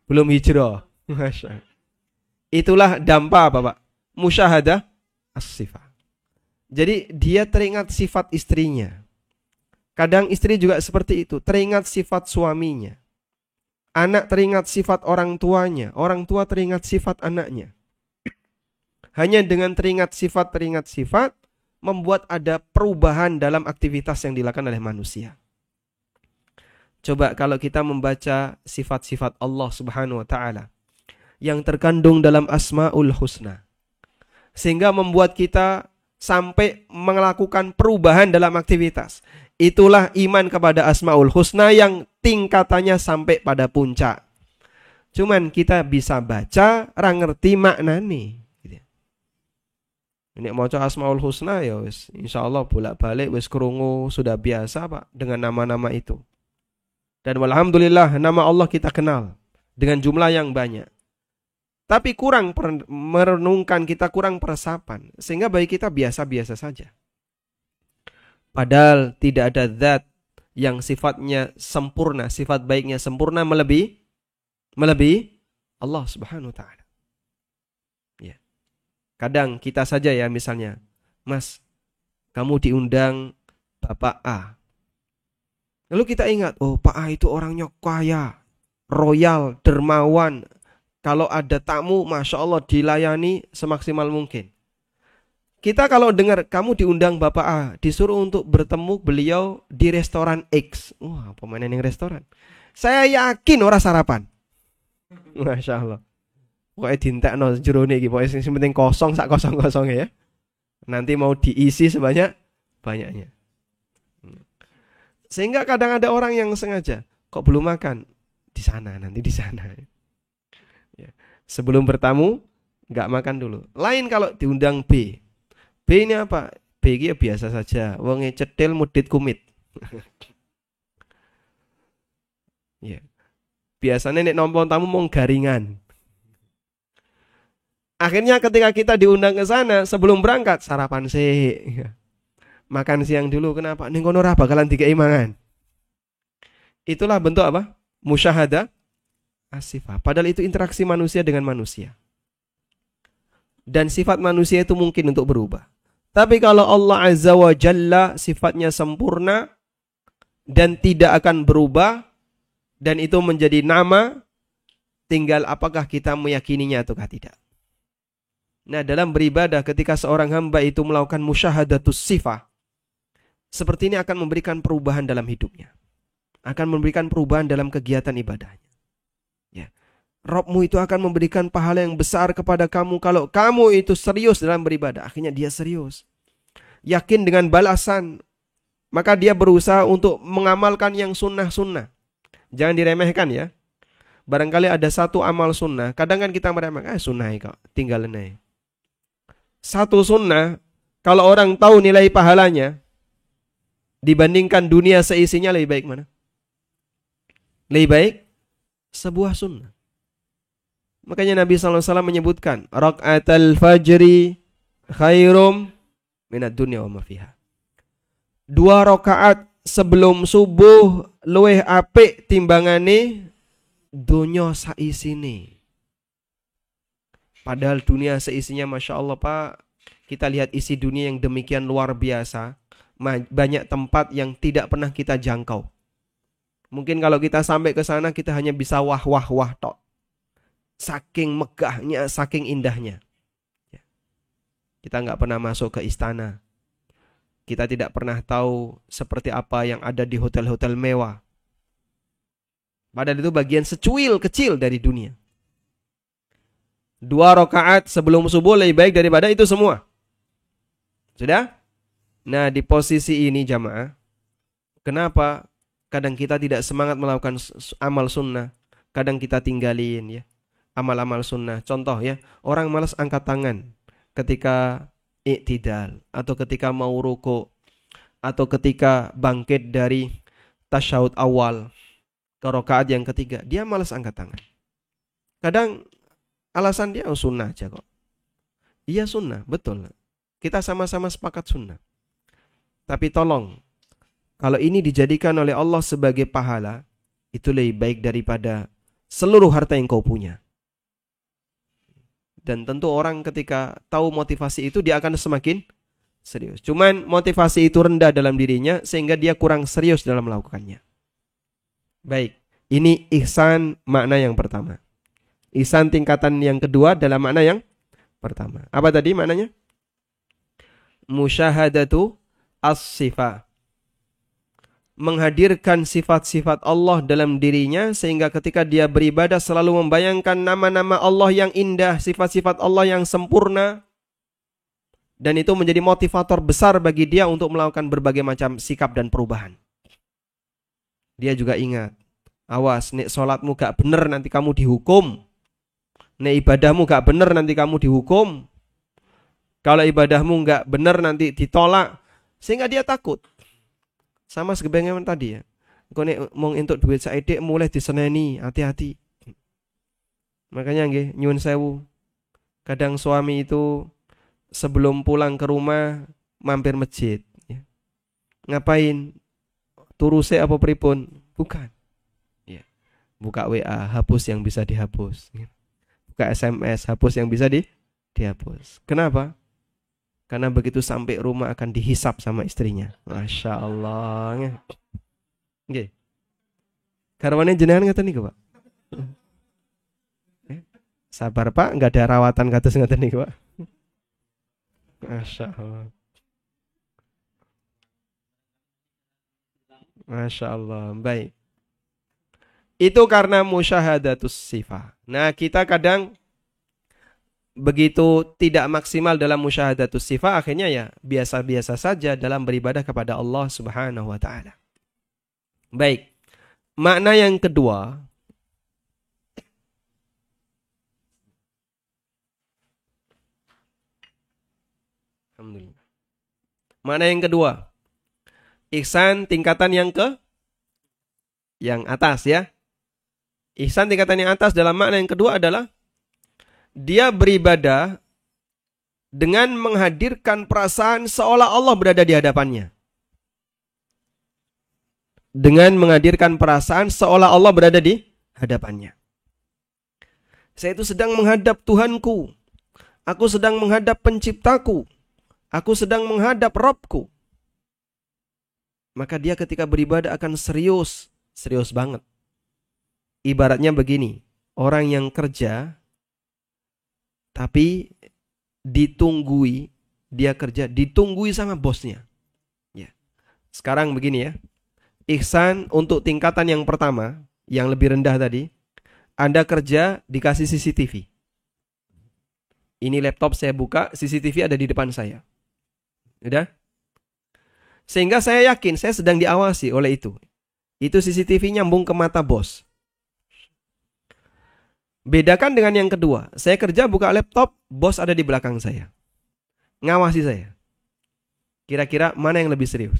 Belum hijrah. Masya. Itulah dampak apa Pak? Musyahadah as-sifat. Jadi dia teringat sifat istrinya. Kadang istri juga seperti itu, teringat sifat suaminya. Anak teringat sifat orang tuanya, orang tua teringat sifat anaknya. Hanya dengan teringat sifat, membuat ada perubahan dalam aktivitas yang dilakukan oleh manusia. Coba kalau kita membaca sifat-sifat Allah Subhanahu wa taala yang terkandung dalam Asmaul Husna, sehingga membuat kita sampai melakukan perubahan dalam aktivitas. Itulah iman kepada Asmaul Husna yang tingkatannya sampai pada puncak. Cuman kita bisa baca, ra ngerti maknane. Ini maca Asmaul Husna ya wis insyaallah bolak-balik wis krungu sudah biasa Pak dengan nama-nama itu. Dan alhamdulillah nama Allah kita kenal dengan jumlah yang banyak. Tapi kurang merenungkan, kita kurang peresapan sehingga bagi kita biasa-biasa saja. Padahal tidak ada zat yang sifatnya sempurna, sifat baiknya sempurna melebihi Allah Subhanahu wa taala. Ya. Kadang kita saja ya misalnya, Mas, kamu diundang Bapak A. Lalu kita ingat, oh Pak A itu orangnya kaya, royal, dermawan. Kalau ada tamu, Masya Allah dilayani semaksimal mungkin. Kita kalau dengar kamu diundang Bapak A, disuruh untuk bertemu beliau di restoran X. Wah, pemainan yang restoran. Saya yakin orang sarapan. Masya Allah. Pokoknya dintekno jerone iki, pokoknya yang penting kosong sak kosong-kosong ya. Nanti mau diisi sebanyak-banyaknya. Sehingga kadang ada orang yang sengaja, kok belum makan? Di sana, nanti di sana. Ya. Sebelum bertamu, nggak makan dulu. Lain kalau diundang B. B ini apa? B ini ya biasa saja. Wonge cetil mudit kumit. Ya. Biasanya nek nompo tamu mau garingan. Akhirnya ketika kita diundang ke sana, sebelum berangkat sarapan sih. Makan siang dulu. Kenapa? Ning kono ora bakalan dikei mangan. Itulah bentuk apa? Musyahadah as-sifat. Padahal itu interaksi manusia dengan manusia. Dan sifat manusia itu mungkin untuk berubah. Tapi kalau Allah Azza wa Jalla sifatnya sempurna dan tidak akan berubah, dan itu menjadi nama, tinggal apakah kita meyakininya ataukah tidak. Nah, dalam beribadah ketika seorang hamba itu melakukan musyahadatus sifah, seperti ini akan memberikan perubahan dalam hidupnya. Akan memberikan perubahan dalam kegiatan ibadahnya. Ya. Robmu itu akan memberikan pahala yang besar kepada kamu kalau kamu itu serius dalam beribadah. Akhirnya dia serius. Yakin dengan balasan. Maka dia berusaha untuk mengamalkan yang sunnah-sunnah. Jangan diremehkan ya. Barangkali ada satu amal sunnah. Kadang kan kita meremehkan, sunnah kok, tinggalin aja. Satu sunnah, kalau orang tahu nilai pahalanya, dibandingkan dunia seisinya lebih baik mana? lebih baik sebuah sunnah. Makanya Nabi SAW menyebutkan rakaatul fajri khairum minad dunya wa ma fiha. 2 rakaat sebelum subuh luwih apik timbangane donya saisine. Padahal dunia seisinya Masya Allah Pak, kita lihat isi dunia yang demikian luar biasa. Banyak tempat yang tidak pernah kita jangkau. Mungkin kalau kita sampai ke sana kita hanya bisa wah tok. Saking megahnya, saking indahnya. Kita nggak pernah masuk ke istana. Kita tidak pernah tahu seperti apa yang ada di hotel-hotel mewah. Padahal itu bagian secuil kecil dari dunia. 2 rakaat sebelum subuh lebih baik daripada itu semua. Sudah? Nah, di posisi ini jamaah, kenapa kadang kita tidak semangat melakukan amal sunnah? Kadang kita tinggalin ya amal-amal sunnah. Contoh ya, orang malas angkat tangan ketika i'tidal, atau ketika mau ruku, atau ketika bangkit dari tasyahud awal ke rakaat yang ketiga, dia malas angkat tangan. Kadang alasan dia sunnah aja kok. Iya sunnah, betul. Kita sama-sama sepakat sunnah. Tapi tolong, kalau ini dijadikan oleh Allah sebagai pahala, itu lebih baik daripada seluruh harta yang kau punya. Dan tentu orang ketika tahu motivasi itu, dia akan semakin serius. Cuman motivasi itu rendah dalam dirinya sehingga dia kurang serius dalam melakukannya. Baik, ini ihsan makna yang pertama. Ihsan tingkatan yang kedua dalam makna yang pertama. Apa tadi maknanya? Musyahadatu as-sifat. Menghadirkan sifat-sifat Allah dalam dirinya sehingga ketika dia beribadah selalu membayangkan nama-nama Allah yang indah, sifat-sifat Allah yang sempurna, dan itu menjadi motivator besar bagi dia untuk melakukan berbagai macam sikap dan perubahan. Dia juga ingat, awas nek sholatmu gak bener nanti kamu dihukum, nek ibadahmu gak bener nanti kamu dihukum, kalau ibadahmu gak bener nanti ditolak, sehingga dia takut. Sama sebenarnya tadi ya. Kau nek mau entuk duit saiki mulai diseneni, hati-hati. Makanya nggih nyuwun sewu. Kadang suami itu sebelum pulang ke rumah mampir masjid ya. Ngapain? Turu se apa pripun? Bukan. Ya. Buka WA, hapus yang bisa dihapus. Buka SMS, hapus yang bisa dihapus. Kenapa? Karena begitu sampai rumah akan dihisap sama istrinya. Masya Allah. Oke. Karwane jenengan ngeten niku, Pak. Sabar, Pak, enggak ada rawatan kados ngeten niku, Pak. Masya Allah. Masya Allah. Baik. Itu karena musyahadatus sifat. Nah, kita kadang begitu tidak maksimal dalam musyahadatus sifat, akhirnya ya biasa-biasa saja dalam beribadah kepada Allah Subhanahu wa taala. Baik. Makna yang kedua, alhamdulillah. Makna yang kedua, ihsan tingkatan yang atas ya. Ihsan tingkatan yang atas dalam makna yang kedua adalah dia beribadah dengan menghadirkan perasaan seolah Allah berada di hadapannya. Dengan menghadirkan perasaan seolah Allah berada di hadapannya. Saya itu sedang menghadap Tuhanku. Aku sedang menghadap penciptaku. Aku sedang menghadap Rabbku. Maka dia ketika beribadah akan serius. Serius banget. Ibaratnya begini. Orang yang kerja tapi ditunggui, dia kerja ditunggui sama bosnya. Ya. Sekarang begini ya. Ihsan untuk tingkatan yang pertama, yang lebih rendah tadi, Anda kerja dikasih CCTV. Ini laptop saya buka, CCTV ada di depan saya. Udah? Sehingga saya yakin saya sedang diawasi oleh itu. Itu CCTV nyambung ke mata bos. Bedakan dengan yang kedua. Saya kerja buka laptop, bos ada di belakang saya. Ngawasi saya. Kira-kira mana yang lebih serius?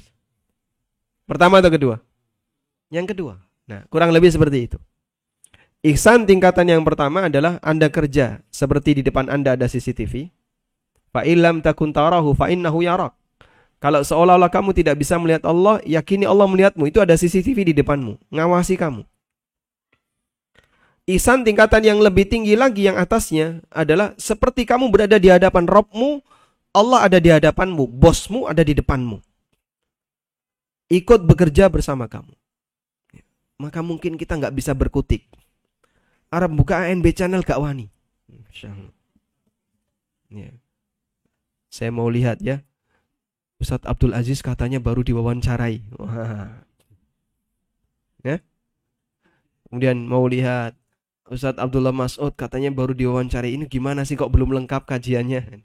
Pertama atau kedua? Yang kedua. Nah, kurang lebih seperti itu. Ihsan tingkatan yang pertama adalah Anda kerja seperti di depan Anda ada CCTV. Fa illam takun tarahu fa innahu yarak. Kalau seolah-olah kamu tidak bisa melihat Allah, yakini Allah melihatmu. Itu ada CCTV di depanmu, ngawasi kamu. Ihsan tingkatan yang lebih tinggi lagi yang atasnya adalah seperti kamu berada di hadapan Rabbmu, Allah ada di hadapanmu, bosmu ada di depanmu. Ikut bekerja bersama kamu. Maka mungkin kita nggak bisa berkutik. Arab buka ANB channel gak wani. Ya. Saya mau lihat ya. Ustadz Abdul Aziz katanya baru diwawancarai. Wah. Ya. Kemudian mau lihat Ustadz Abdullah Mas'ud katanya baru diwawancarai. Ini gimana sih kok belum lengkap kajiannya?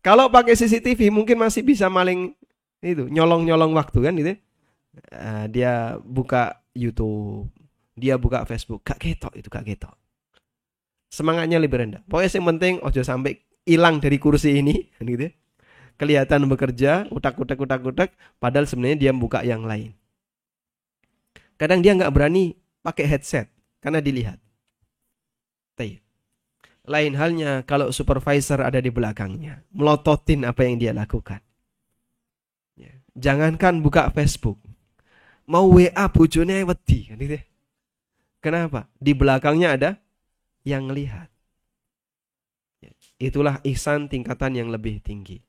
Kalau pakai CCTV mungkin masih bisa maling itu, nyolong-nyolong waktu kan gitu. Dia buka YouTube, dia buka Facebook, gak ketok itu, gak ketok. Semangatnya lebih rendah. Pokoknya yang penting ojo sampai hilang dari kursi ini gitu. Kelihatan bekerja, utak-utak, padahal sebenarnya dia buka yang lain. Kadang dia nggak berani pakai headset karena dilihat. Lain halnya kalau supervisor ada di belakangnya, melototin apa yang dia lakukan. Jangankan buka Facebook, mau WA bojone wedi kan gitu. Kenapa? Di belakangnya ada yang lihat. Itulah ihsan tingkatan yang lebih tinggi.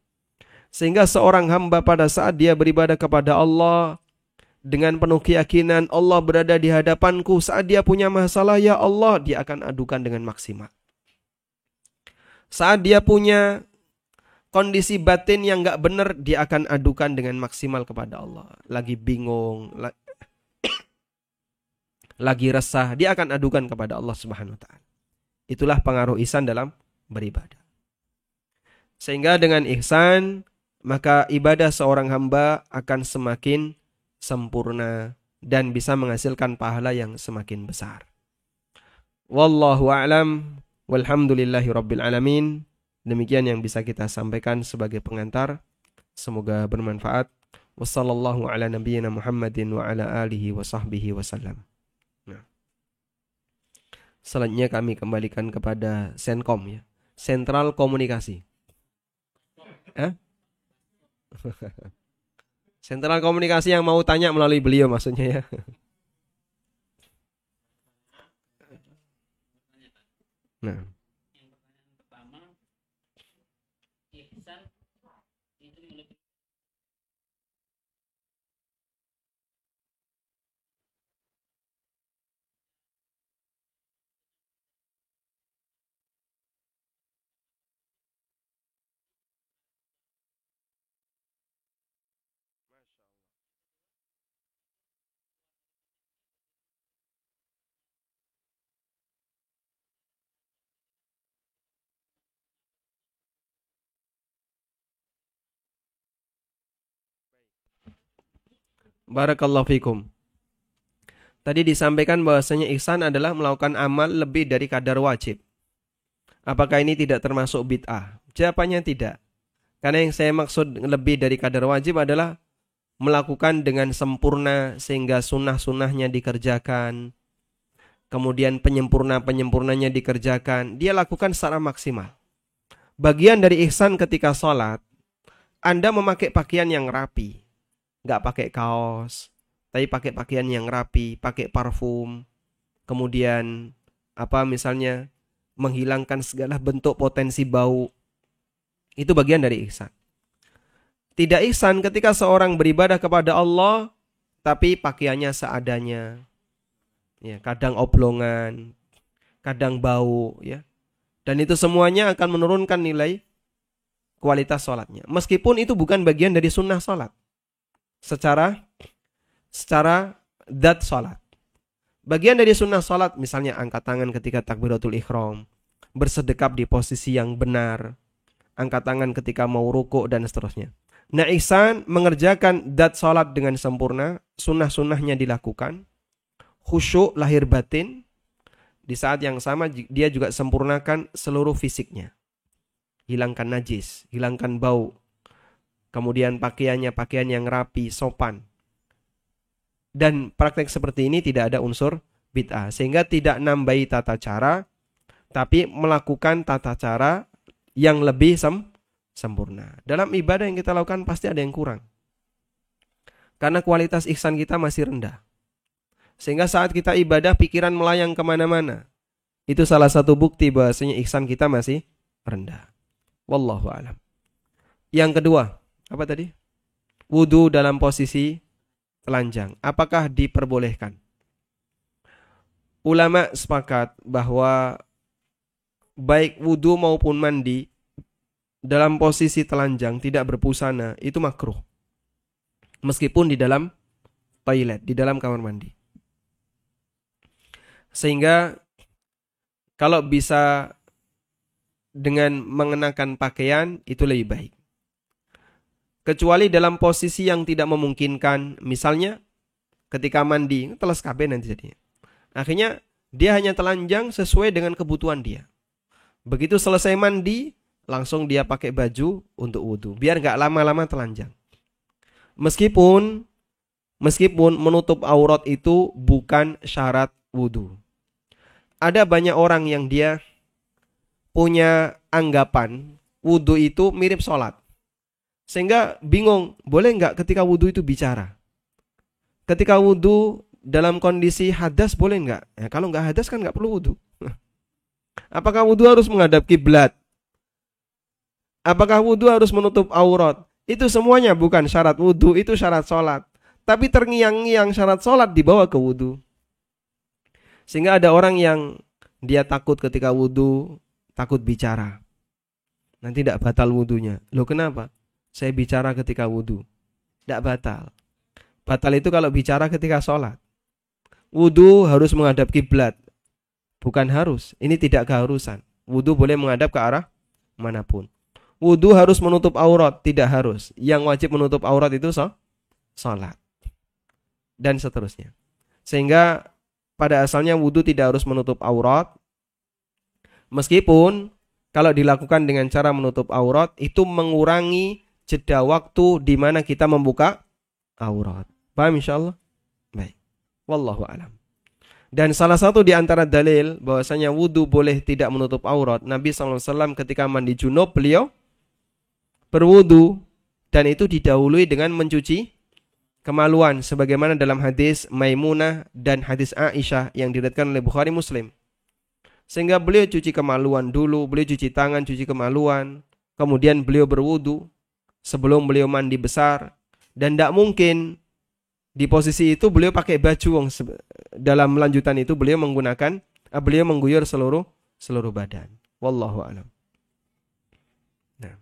Sehingga seorang hamba pada saat dia beribadah kepada Allah dengan penuh keyakinan Allah berada di hadapanku, saat dia punya masalah, ya Allah, dia akan adukan dengan maksimal. Saat dia punya kondisi batin yang gak benar, dia akan adukan dengan maksimal kepada Allah. Lagi bingung, lagi resah, dia akan adukan kepada Allah Subhanahu wa ta'ala. Itulah pengaruh ihsan dalam beribadah. Sehingga dengan ihsan, maka ibadah seorang hamba akan semakin sempurna dan bisa menghasilkan pahala yang semakin besar. Wallahu a'lam, walhamdulillahi rabbil alamin. Demikian yang bisa kita sampaikan sebagai pengantar. Semoga bermanfaat. Wassallallahu ala nabiyyina Muhammadin wa ala alihi wa sahbihi wasallam. Nah. Selanjutnya kami kembalikan kepada Senkom ya. Sentral Komunikasi. Sentral Komunikasi yang mau tanya melalui beliau maksudnya ya. Nah. Barakallahu fikum. Tadi disampaikan bahwasanya ihsan adalah melakukan amal lebih dari kadar wajib. Apakah ini tidak termasuk bid'ah? Jawabannya tidak. Karena yang saya maksud lebih dari kadar wajib adalah melakukan dengan sempurna sehingga sunnah-sunnahnya dikerjakan. Kemudian penyempurnanya dikerjakan. Dia lakukan secara maksimal. Bagian dari ihsan ketika sholat, Anda memakai pakaian yang rapi. Nggak pakai kaos, tapi pakai pakaian yang rapi, pakai parfum, kemudian misalnya menghilangkan segala bentuk potensi bau. Itu bagian dari ihsan. Tidak ihsan ketika seorang beribadah kepada Allah tapi pakaiannya seadanya. Ya, kadang oblongan, kadang bau ya. Dan itu semuanya akan menurunkan nilai kualitas sholatnya. Meskipun itu bukan bagian dari sunnah sholat. Secara zat salat. Bagian dari sunnah salat misalnya angkat tangan ketika takbiratul ihram, bersedekap di posisi yang benar, angkat tangan ketika mau rukuk dan seterusnya. Nah, ihsan mengerjakan zat salat dengan sempurna, sunnah-sunnahnya dilakukan, khusyuk lahir batin. Di saat yang sama dia juga sempurnakan seluruh fisiknya. Hilangkan najis, hilangkan bau. Kemudian pakaiannya pakaian yang rapi, sopan. Dan praktek seperti ini tidak ada unsur bid'ah, sehingga tidak nambahi tata cara, tapi melakukan tata cara yang lebih sempurna. Dalam ibadah yang kita lakukan pasti ada yang kurang, karena kualitas ihsan kita masih rendah. Sehingga saat kita ibadah pikiran melayang kemana-mana. Itu salah satu bukti bahwasanya ihsan kita masih rendah. Wallahu a'lam. Yang kedua, apa tadi? Wudu dalam posisi telanjang, apakah diperbolehkan? Ulama sepakat bahwa baik wudu maupun mandi dalam posisi telanjang tidak berbusana itu makruh. Meskipun di dalam toilet, di dalam kamar mandi. Sehingga kalau bisa dengan mengenakan pakaian itu lebih baik. Kecuali dalam posisi yang tidak memungkinkan, misalnya ketika mandi, teles kabeh nanti jadinya. Akhirnya dia hanya telanjang sesuai dengan kebutuhan dia. Begitu selesai mandi, langsung dia pakai baju untuk wudu, biar gak lama-lama telanjang. Meskipun menutup aurat itu bukan syarat wudu. Ada banyak orang yang dia punya anggapan wudu itu mirip sholat. Sehingga bingung, boleh nggak ketika wudu itu bicara? Ketika wudu dalam kondisi hadas boleh nggak? Ya, kalau nggak hadas kan nggak perlu wudu. Apakah wudu harus menghadap kiblat? Apakah wudu harus menutup aurat? Itu semuanya bukan syarat wudu, itu syarat sholat. Tapi terngiang-ngiang syarat sholat dibawa ke wudu. Sehingga ada orang yang dia takut ketika wudu, takut bicara. Nanti tidak batal wudunya. Loh kenapa? Saya bicara ketika wudu, tidak batal. Batal itu kalau bicara ketika sholat. Wudu harus menghadap kiblat, bukan harus. Ini tidak keharusan. Wudu boleh menghadap ke arah manapun. Wudu harus menutup aurat, tidak harus. Yang wajib menutup aurat itu sholat. Dan seterusnya. Sehingga pada asalnya wudu tidak harus menutup aurat. Meskipun kalau dilakukan dengan cara menutup aurat itu mengurangi jeda waktu di mana kita membuka aurat. Paham insyaallah? Baik. Wallahu a'lam. Dan salah satu di antara dalil bahwasanya wudu boleh tidak menutup aurat, Nabi SAW ketika mandi junub beliau berwudu dan itu didahului dengan mencuci kemaluan sebagaimana dalam hadis Maimunah dan hadis Aisyah yang diriwayatkan oleh Bukhari Muslim. Sehingga beliau cuci kemaluan dulu, beliau cuci tangan, cuci kemaluan, kemudian beliau berwudu sebelum beliau mandi besar. Dan tidak mungkin di posisi itu beliau pakai baju. Dalam lanjutan itu beliau mengguyur seluruh badan. Wallahu a'lam. Nah.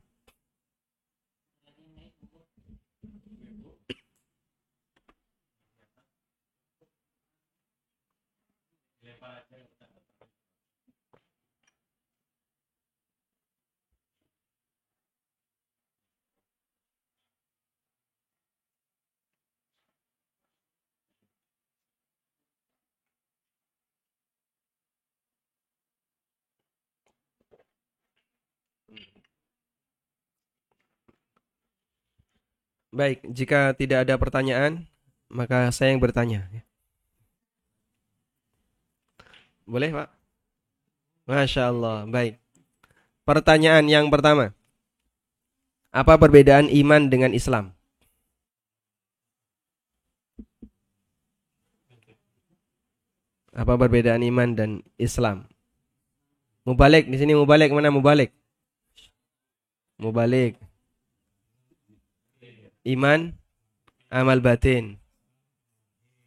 Baik, jika tidak ada pertanyaan, maka saya yang bertanya. Boleh, Pak? Masya Allah, baik. Pertanyaan yang pertama. Apa perbedaan iman dengan Islam? Apa perbedaan iman dan Islam? Mubalik, di sini mubalik, mana mubalik? Mubalik. Iman, amal batin.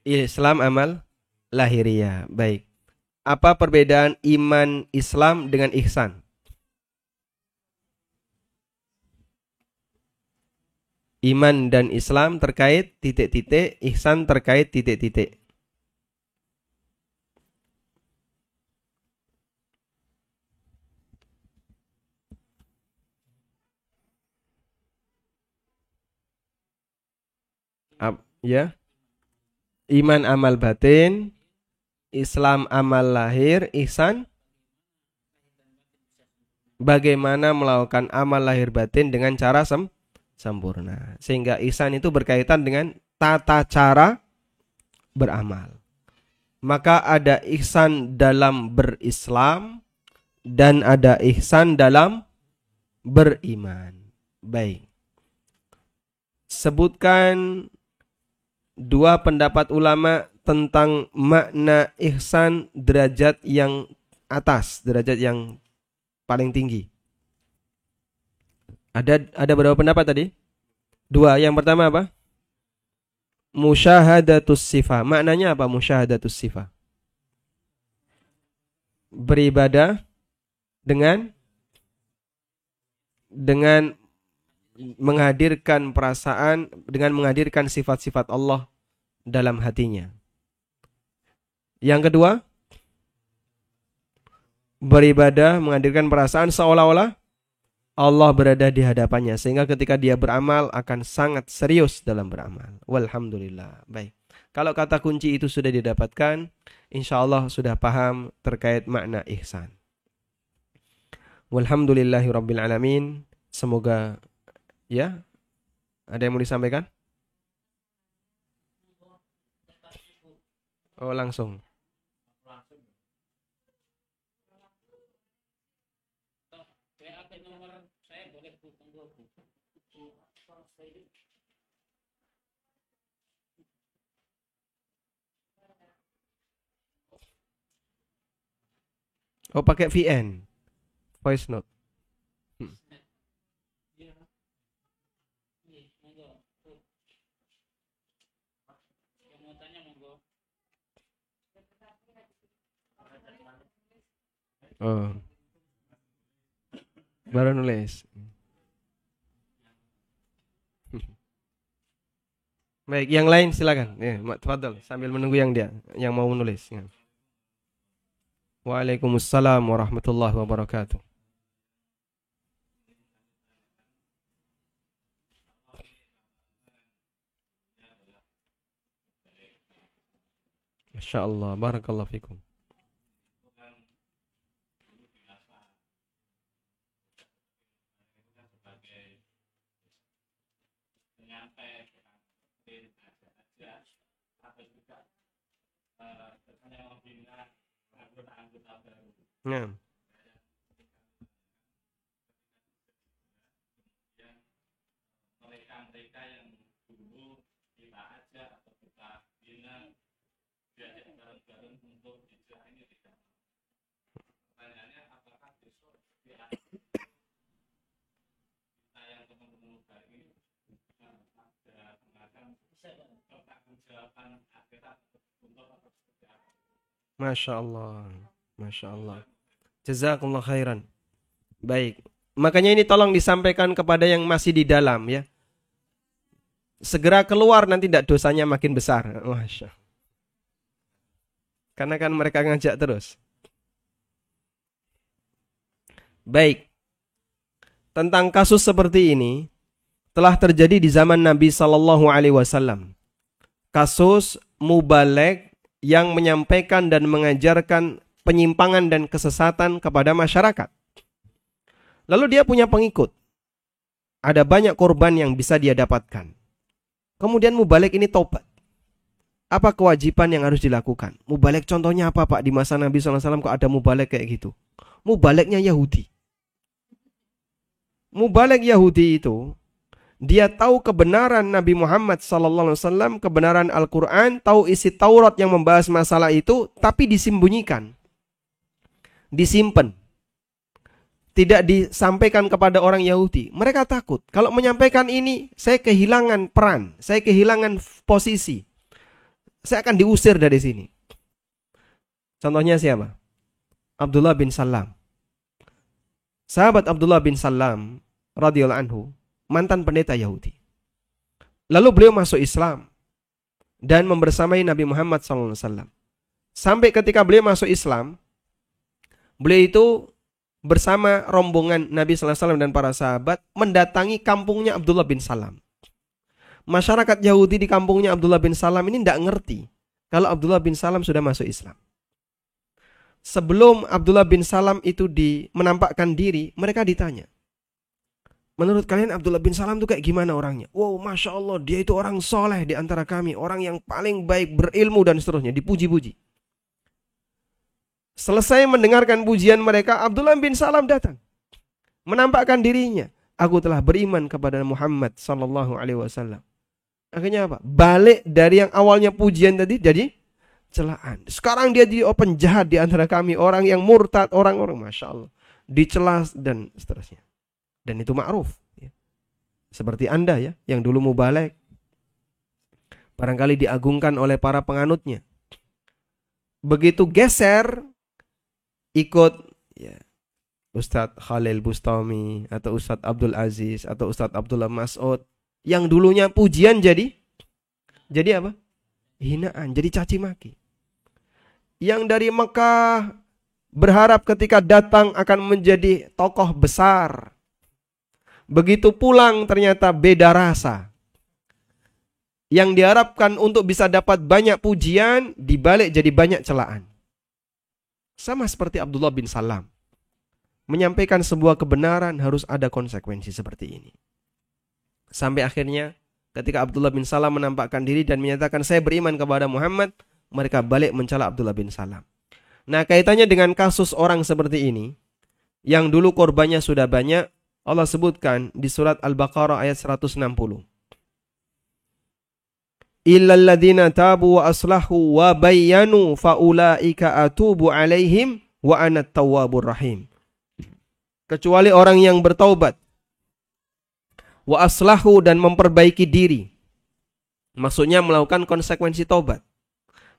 Islam, amal lahiriah. Baik. Apa perbedaan iman Islam dengan ihsan? Iman dan Islam terkait titik-titik, ihsan terkait titik-titik. Ya. Iman amal batin, Islam amal lahir, ihsan bagaimana melakukan amal lahir batin dengan cara sempurna. Sehingga ihsan itu berkaitan dengan tata cara beramal. Maka ada ihsan dalam berislam dan ada ihsan dalam beriman. Baik. Sebutkan dua pendapat ulama tentang makna ihsan derajat yang atas, derajat yang paling tinggi. Ada berapa pendapat tadi? Dua. Yang pertama apa? Musyahadatus sifah. Maknanya apa musyahadatus sifah? Beribadah dengan menghadirkan perasaan, dengan menghadirkan sifat-sifat Allah dalam hatinya. Yang kedua, beribadah menghadirkan perasaan seolah-olah Allah berada di hadapannya, sehingga ketika dia beramal akan sangat serius dalam beramal. Walhamdulillah. Baik. Kalau kata kunci itu sudah didapatkan, insya Allah sudah paham terkait makna ihsan. Walhamdulillahirabbil alamin. Semoga ya, ada yang mau disampaikan? Oh, langsung. Oh, pakai VN. Voice note. Oh. Baru nulis. Baik, yang lain silakan. Ya, tafadhol sambil menunggu yang mau menulis. Ya. Waalaikumsalam warahmatullahi wabarakatuh. Masya Allah, barakallahu fikum. Ya. Mereka yang dulu kita ajak atau kita bina diajak bareng-bareng untuk hijrah ini tidak. Pertanyaannya apakah besok kita yang teman-teman baik ini ada mengatakan pertanggungjawaban akhirat untuk apa seperti apa? Masya Allah, Masya Allah. Jazakumullah khairan. Baik. Makanya ini tolong disampaikan kepada yang masih di dalam ya. Segera keluar nanti tidak dosanya makin besar. Masya. Karena kan mereka ngajak terus. Baik. Tentang kasus seperti ini telah terjadi di zaman Nabi Sallallahu Alaihi Wasallam. Kasus mubalek yang menyampaikan dan mengajarkan penyimpangan dan kesesatan kepada masyarakat. Lalu dia punya pengikut. Ada banyak korban yang bisa dia dapatkan. Kemudian mubalek ini tobat. Apa kewajiban yang harus dilakukan? Mubalek contohnya apa Pak? Di masa Nabi SAW kok ada mubalek kayak gitu? Mubaleknya Yahudi. Mubalek Yahudi itu, dia tahu kebenaran Nabi Muhammad SAW, kebenaran Al-Quran, tahu isi Taurat yang membahas masalah itu, tapi disembunyikan. Disimpan. Tidak disampaikan kepada orang Yahudi. Mereka takut. Kalau menyampaikan ini, saya kehilangan peran. Saya kehilangan posisi. Saya akan diusir dari sini. Contohnya siapa? Abdullah bin Salam. Sahabat Abdullah bin Salam radhiyallahu anhu, mantan pendeta Yahudi. Lalu beliau masuk Islam dan membersamai Nabi Muhammad SAW. Sampai ketika beliau masuk Islam, beliau itu bersama rombongan Nabi SAW dan para sahabat mendatangi kampungnya Abdullah bin Salam. Masyarakat Yahudi di kampungnya Abdullah bin Salam ini tidak ngerti kalau Abdullah bin Salam sudah masuk Islam. Sebelum Abdullah bin Salam itu menampakkan diri, mereka ditanya, menurut kalian Abdullah bin Salam itu kayak gimana orangnya? Wow, Masya Allah, dia itu orang soleh di antara kami, orang yang paling baik, berilmu dan seterusnya, dipuji-puji. Selesai mendengarkan pujian mereka, Abdullah bin Salam datang, menampakkan dirinya. Aku telah beriman kepada Muhammad sallallahu alaihi wasallam. Akhirnya apa? Balik dari yang awalnya pujian tadi jadi celaan. Sekarang dia jadi penjahat di antara kami, orang yang murtad, orang-orang, Masya Allah, dicela dan seterusnya. Dan itu ma'ruf ya. Seperti Anda ya, yang dulu mubalek, barangkali diagungkan oleh para penganutnya. Begitu geser ikut ya, Ustadz Khalil Bustami atau Ustadz Abdul Aziz atau Ustadz Abdullah Mas'ud, yang dulunya pujian jadi apa? Hinaan, jadi caci maki. Yang dari Mekah berharap ketika datang akan menjadi tokoh besar, begitu pulang ternyata beda rasa. Yang diharapkan untuk bisa dapat banyak pujian, dibalik jadi banyak celaan. Sama seperti Abdullah bin Salam. Menyampaikan sebuah kebenaran harus ada konsekuensi seperti ini. Sampai akhirnya ketika Abdullah bin Salam menampakkan diri dan menyatakan saya beriman kepada Muhammad, mereka balik mencela Abdullah bin Salam. Nah, kaitannya dengan kasus orang seperti ini, yang dulu korbannya sudah banyak, Allah sebutkan di surat Al-Baqarah ayat 160. Illal ladzina tabu wa aslahu wa bayyanu faulaika atubu alaihim wa anat tawwabur rahim. Kecuali orang yang bertaubat, wa aslahu, dan memperbaiki diri. Maksudnya melakukan konsekuensi taubat.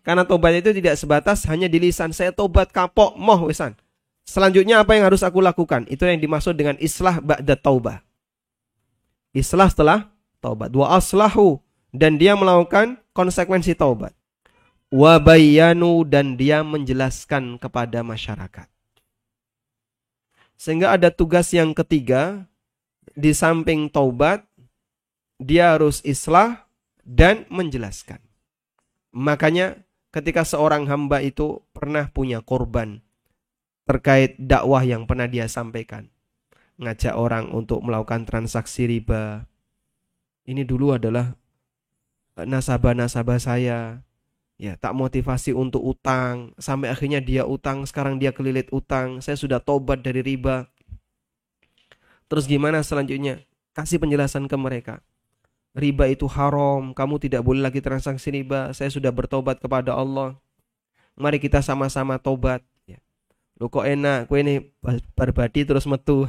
Karena taubat itu tidak sebatas hanya di lisan, saya taubat kapok moh wesan. Selanjutnya apa yang harus aku lakukan? Itu yang dimaksud dengan islah ba'da taubah. Islah setelah taubat. Wa aslahu, dan dia melakukan konsekuensi taubat. Wa bayyanu, dan dia menjelaskan kepada masyarakat. Sehingga ada tugas yang ketiga, di samping taubat, dia harus islah dan menjelaskan. Makanya ketika seorang hamba itu pernah punya korban terkait dakwah yang pernah dia sampaikan, ngajak orang untuk melakukan transaksi riba. Ini dulu adalah nasabah-nasabah saya, ya, tak motivasi untuk utang, sampai akhirnya dia utang, sekarang dia kelilit utang, saya sudah tobat dari riba. Terus gimana selanjutnya? Kasih penjelasan ke mereka. Riba itu haram, kamu tidak boleh lagi transaksi riba, saya sudah bertobat kepada Allah. Mari kita sama-sama tobat. Ya. Lu kok enak, kue ini berbadi terus metu.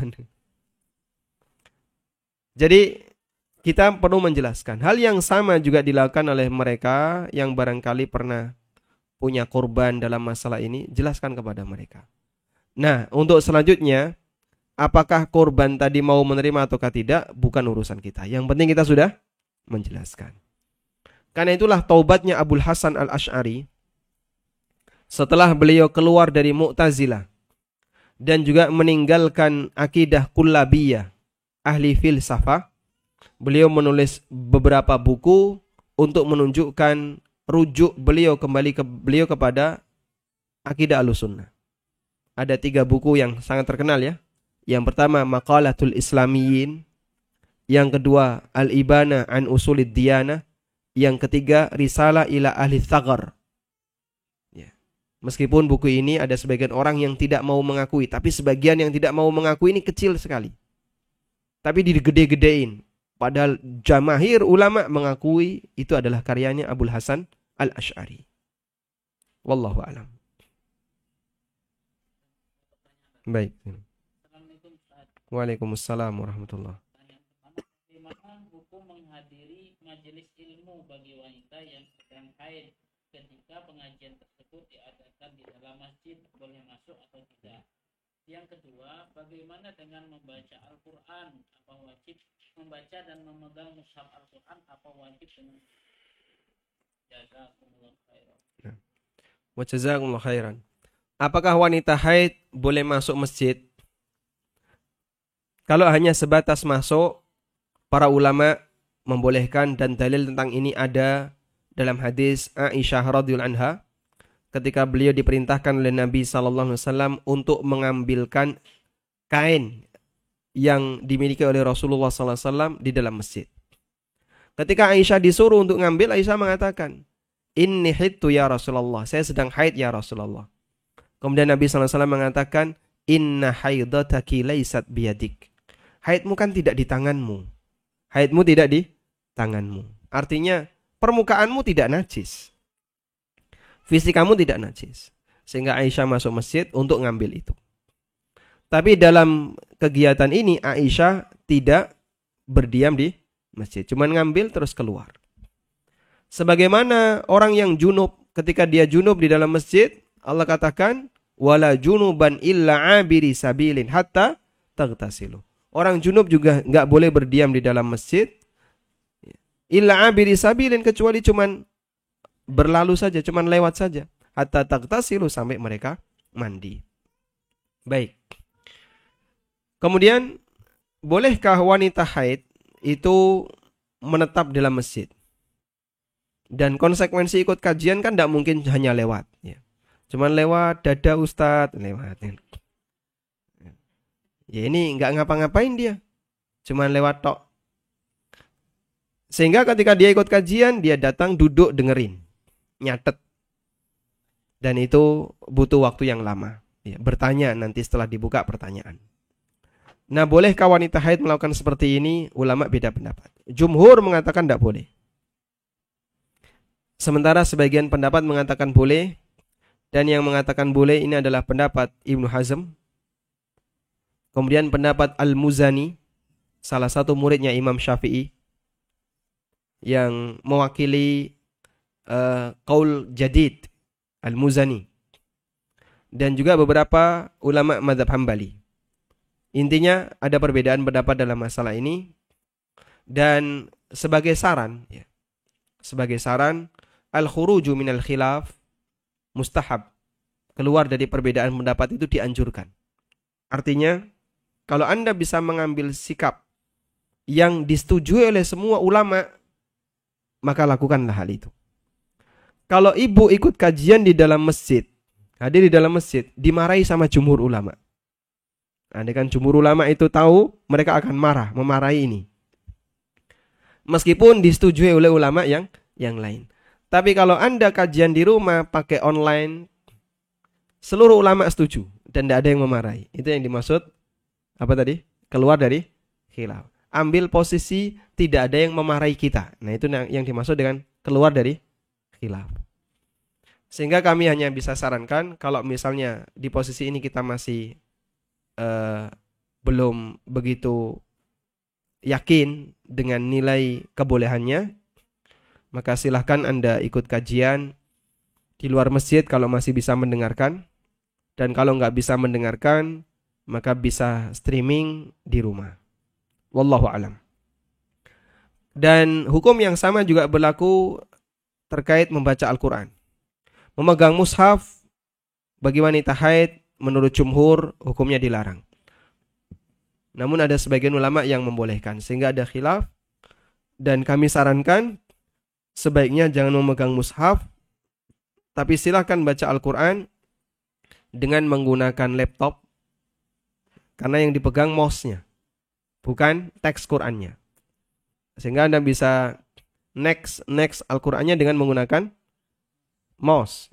Jadi kita perlu menjelaskan. Hal yang sama juga dilakukan oleh mereka yang barangkali pernah punya korban dalam masalah ini, jelaskan kepada mereka. Nah, untuk selanjutnya, apakah korban tadi mau menerima ataukah tidak, bukan urusan kita. Yang penting kita sudah menjelaskan. Karena itulah taubatnya Abul Hasan Al-Asy'ari setelah beliau keluar dari Mu'tazilah dan juga meninggalkan akidah kullabiyah, ahli filsafah. Beliau menulis beberapa buku untuk menunjukkan rujuk beliau kepada akidah Ahlussunnah. Ada 3 buku yang sangat terkenal ya. Yang pertama Maqalatul Islamiyyin, yang kedua Al-Ibana an Usulid Diyanah, yang ketiga Risalah ila Ahli Tsaghar. Ya. Meskipun buku ini ada sebagian orang yang tidak mau mengakui, tapi sebagian yang tidak mau mengakui ini kecil sekali. Tapi digede-gedein. Padahal jamahir ulama mengakui itu adalah karyanya Abul Hasan Al-Asy'ari. Wallahu a'lam. Baik. Waalaikumsalam warahmatullahi wabarakatuh. Bagaimana hukum menghadiri majelis ilmu bagi wanita yang sedang haid ketika pengajian tersebut diadakan di dalam masjid, boleh masuk atau tidak? Yang kedua, bagaimana dengan membaca Al-Quran? Apa wajib membaca dan memegang mushaf Al-Quran? Apa wajib dengan jazakumullah khairan? Wa jazakumullah khairan. Apakah wanita haid boleh masuk masjid? Kalau hanya sebatas masuk, para ulama membolehkan, dan dalil tentang ini ada dalam hadis Aisyah radhiyallahu anha ketika beliau diperintahkan oleh Nabi sallallahu alaihi wasallam untuk mengambilkan kain yang dimiliki oleh Rasulullah SAW di dalam masjid. Ketika Aisyah disuruh untuk ngambil, Aisyah mengatakan, inni hidtu ya Rasulullah, saya sedang haid ya Rasulullah. Kemudian Nabi SAW mengatakan, inna haidataki laysat biyadik. Haidmu kan tidak di tanganmu. Haidmu tidak di tanganmu. Artinya permukaanmu tidak najis. Fisik kamu tidak najis. Sehingga Aisyah masuk masjid untuk ngambil itu. Tapi dalam kegiatan ini Aisyah tidak berdiam di masjid. Cuman ngambil terus keluar. Sebagaimana orang yang junub, ketika dia junub di dalam masjid, Allah katakan, wala junuban illa abiri sabilin hatta tagtasilu. Orang junub juga enggak boleh berdiam di dalam masjid illa abiri sabilin, kecuali cuman berlalu saja, cuman lewat saja, hatta tagtasilu, sampai mereka mandi. Baik. Kemudian, bolehkah wanita haid itu menetap dalam masjid? Dan konsekuensi ikut kajian kan tidak mungkin hanya lewat, ya. Cuman lewat dada Ustadz, lewat. Ya ini nggak ngapa-ngapain dia, cuman lewat tok. Sehingga ketika dia ikut kajian, dia datang duduk dengerin, nyatet. Dan itu butuh waktu yang lama. Ya, bertanya nanti setelah dibuka pertanyaan. Nah, bolehkah wanita haid melakukan seperti ini? Ulama beda pendapat. Jumhur mengatakan tidak boleh. Sementara sebagian pendapat mengatakan boleh. Dan yang mengatakan boleh ini adalah pendapat Ibnu Hazm. Kemudian pendapat Al-Muzani, salah satu muridnya Imam Syafi'i, yang mewakili qaul jadid, Al-Muzani. Dan juga beberapa ulama mazhab Hambali. Intinya ada perbedaan pendapat dalam masalah ini. Dan sebagai saran, ya, al-khuruju minal khilaf mustahab. Keluar dari perbedaan pendapat itu dianjurkan. Artinya, kalau Anda bisa mengambil sikap yang disetujui oleh semua ulama, maka lakukanlah hal itu. Kalau ibu ikut kajian di dalam masjid, hadir di dalam masjid, dimarahi sama jumhur ulama. Andai kan jumhur ulama itu tahu, mereka akan marah, memarahi ini. Meskipun disetujui oleh ulama yang lain. Tapi kalau Anda kajian di rumah pakai online, seluruh ulama setuju dan tidak ada yang memarahi. Itu yang dimaksud apa tadi? Keluar dari khilaf. Ambil posisi tidak ada yang memarahi kita. Nah, itu yang dimaksud dengan keluar dari khilaf. Sehingga kami hanya bisa sarankan kalau misalnya di posisi ini kita masih belum begitu yakin dengan nilai kebolehannya, maka silahkan Anda ikut kajian di luar masjid kalau masih bisa mendengarkan. Dan kalau nggak bisa mendengarkan, maka bisa streaming di rumah. Wallahu alam. Dan hukum yang sama juga berlaku terkait membaca Al-Quran. Memegang mushaf bagi wanita haid menurut jumhur hukumnya dilarang. Namun ada sebagian ulama yang membolehkan, sehingga ada khilaf. Dan kami sarankan sebaiknya jangan memegang mushaf, tapi silakan baca Al-Quran dengan menggunakan laptop, karena yang dipegang mouse-nya, bukan teks Qurannya. Sehingga Anda bisa next Al-Qurannya dengan menggunakan mouse.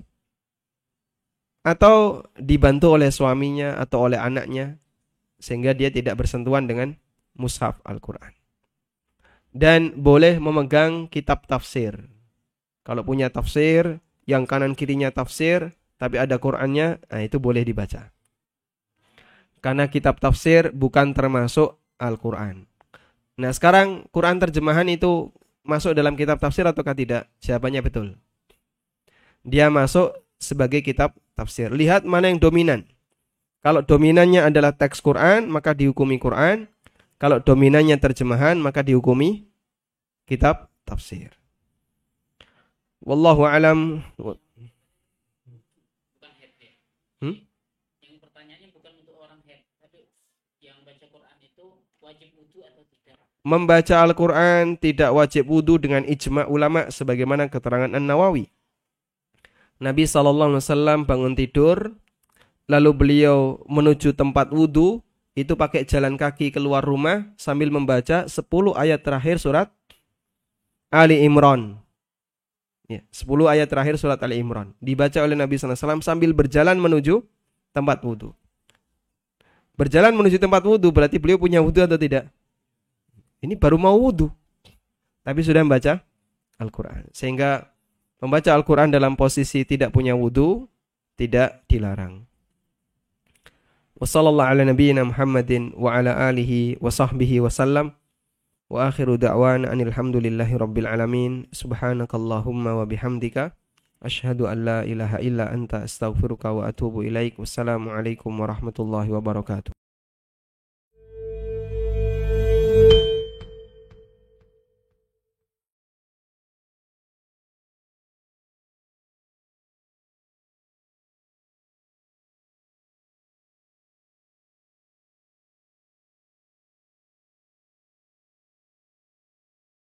Atau dibantu oleh suaminya atau oleh anaknya, sehingga dia tidak bersentuhan dengan mushaf Al-Quran. Dan boleh memegang kitab tafsir. Kalau punya tafsir, yang kanan kirinya tafsir, tapi ada Qurannya, nah itu boleh dibaca. Karena kitab tafsir bukan termasuk Al-Quran. Nah, sekarang Quran terjemahan itu masuk dalam kitab tafsir ataukah tidak? Jawabannya betul. Dia masuk sebagai kitab tafsir. Lihat mana yang dominan. Kalau dominannya adalah teks Quran, maka dihukumi Quran. Kalau dominannya terjemahan, maka dihukumi kitab tafsir. Wallahu alam. Yang pertanyaannya bukan untuk orang head, tapi yang baca Quran itu wajib wudu atau tidak? Membaca Al-Quran tidak wajib wudu dengan ijma' ulama sebagaimana keterangan An-Nawawi. Nabi SAW bangun tidur, lalu beliau menuju tempat wudu, itu pakai jalan kaki keluar rumah sambil membaca 10 ayat terakhir surat Ali Imran. Ya, 10 ayat terakhir surat Ali Imran dibaca oleh Nabi SAW sambil berjalan menuju tempat wudhu. Berjalan menuju tempat wudhu berarti beliau punya wudhu atau tidak? Ini baru mau wudhu, tapi sudah membaca Al-Quran. Sehingga membaca Al-Quran dalam posisi tidak punya wudhu tidak dilarang. Wassallallahu ala nabiyyina Muhammadin wa ala alihi wa sahbihi wa sallam. Wa akhiru da'wana anil hamdulillahi rabbil alamin. Subhanakallahumma wa bihamdika asyhadu an la ilaha illa anta astaghfiruka wa atubu ilaik. Wassalamu alaikum warahmatullahi wabarakatuh.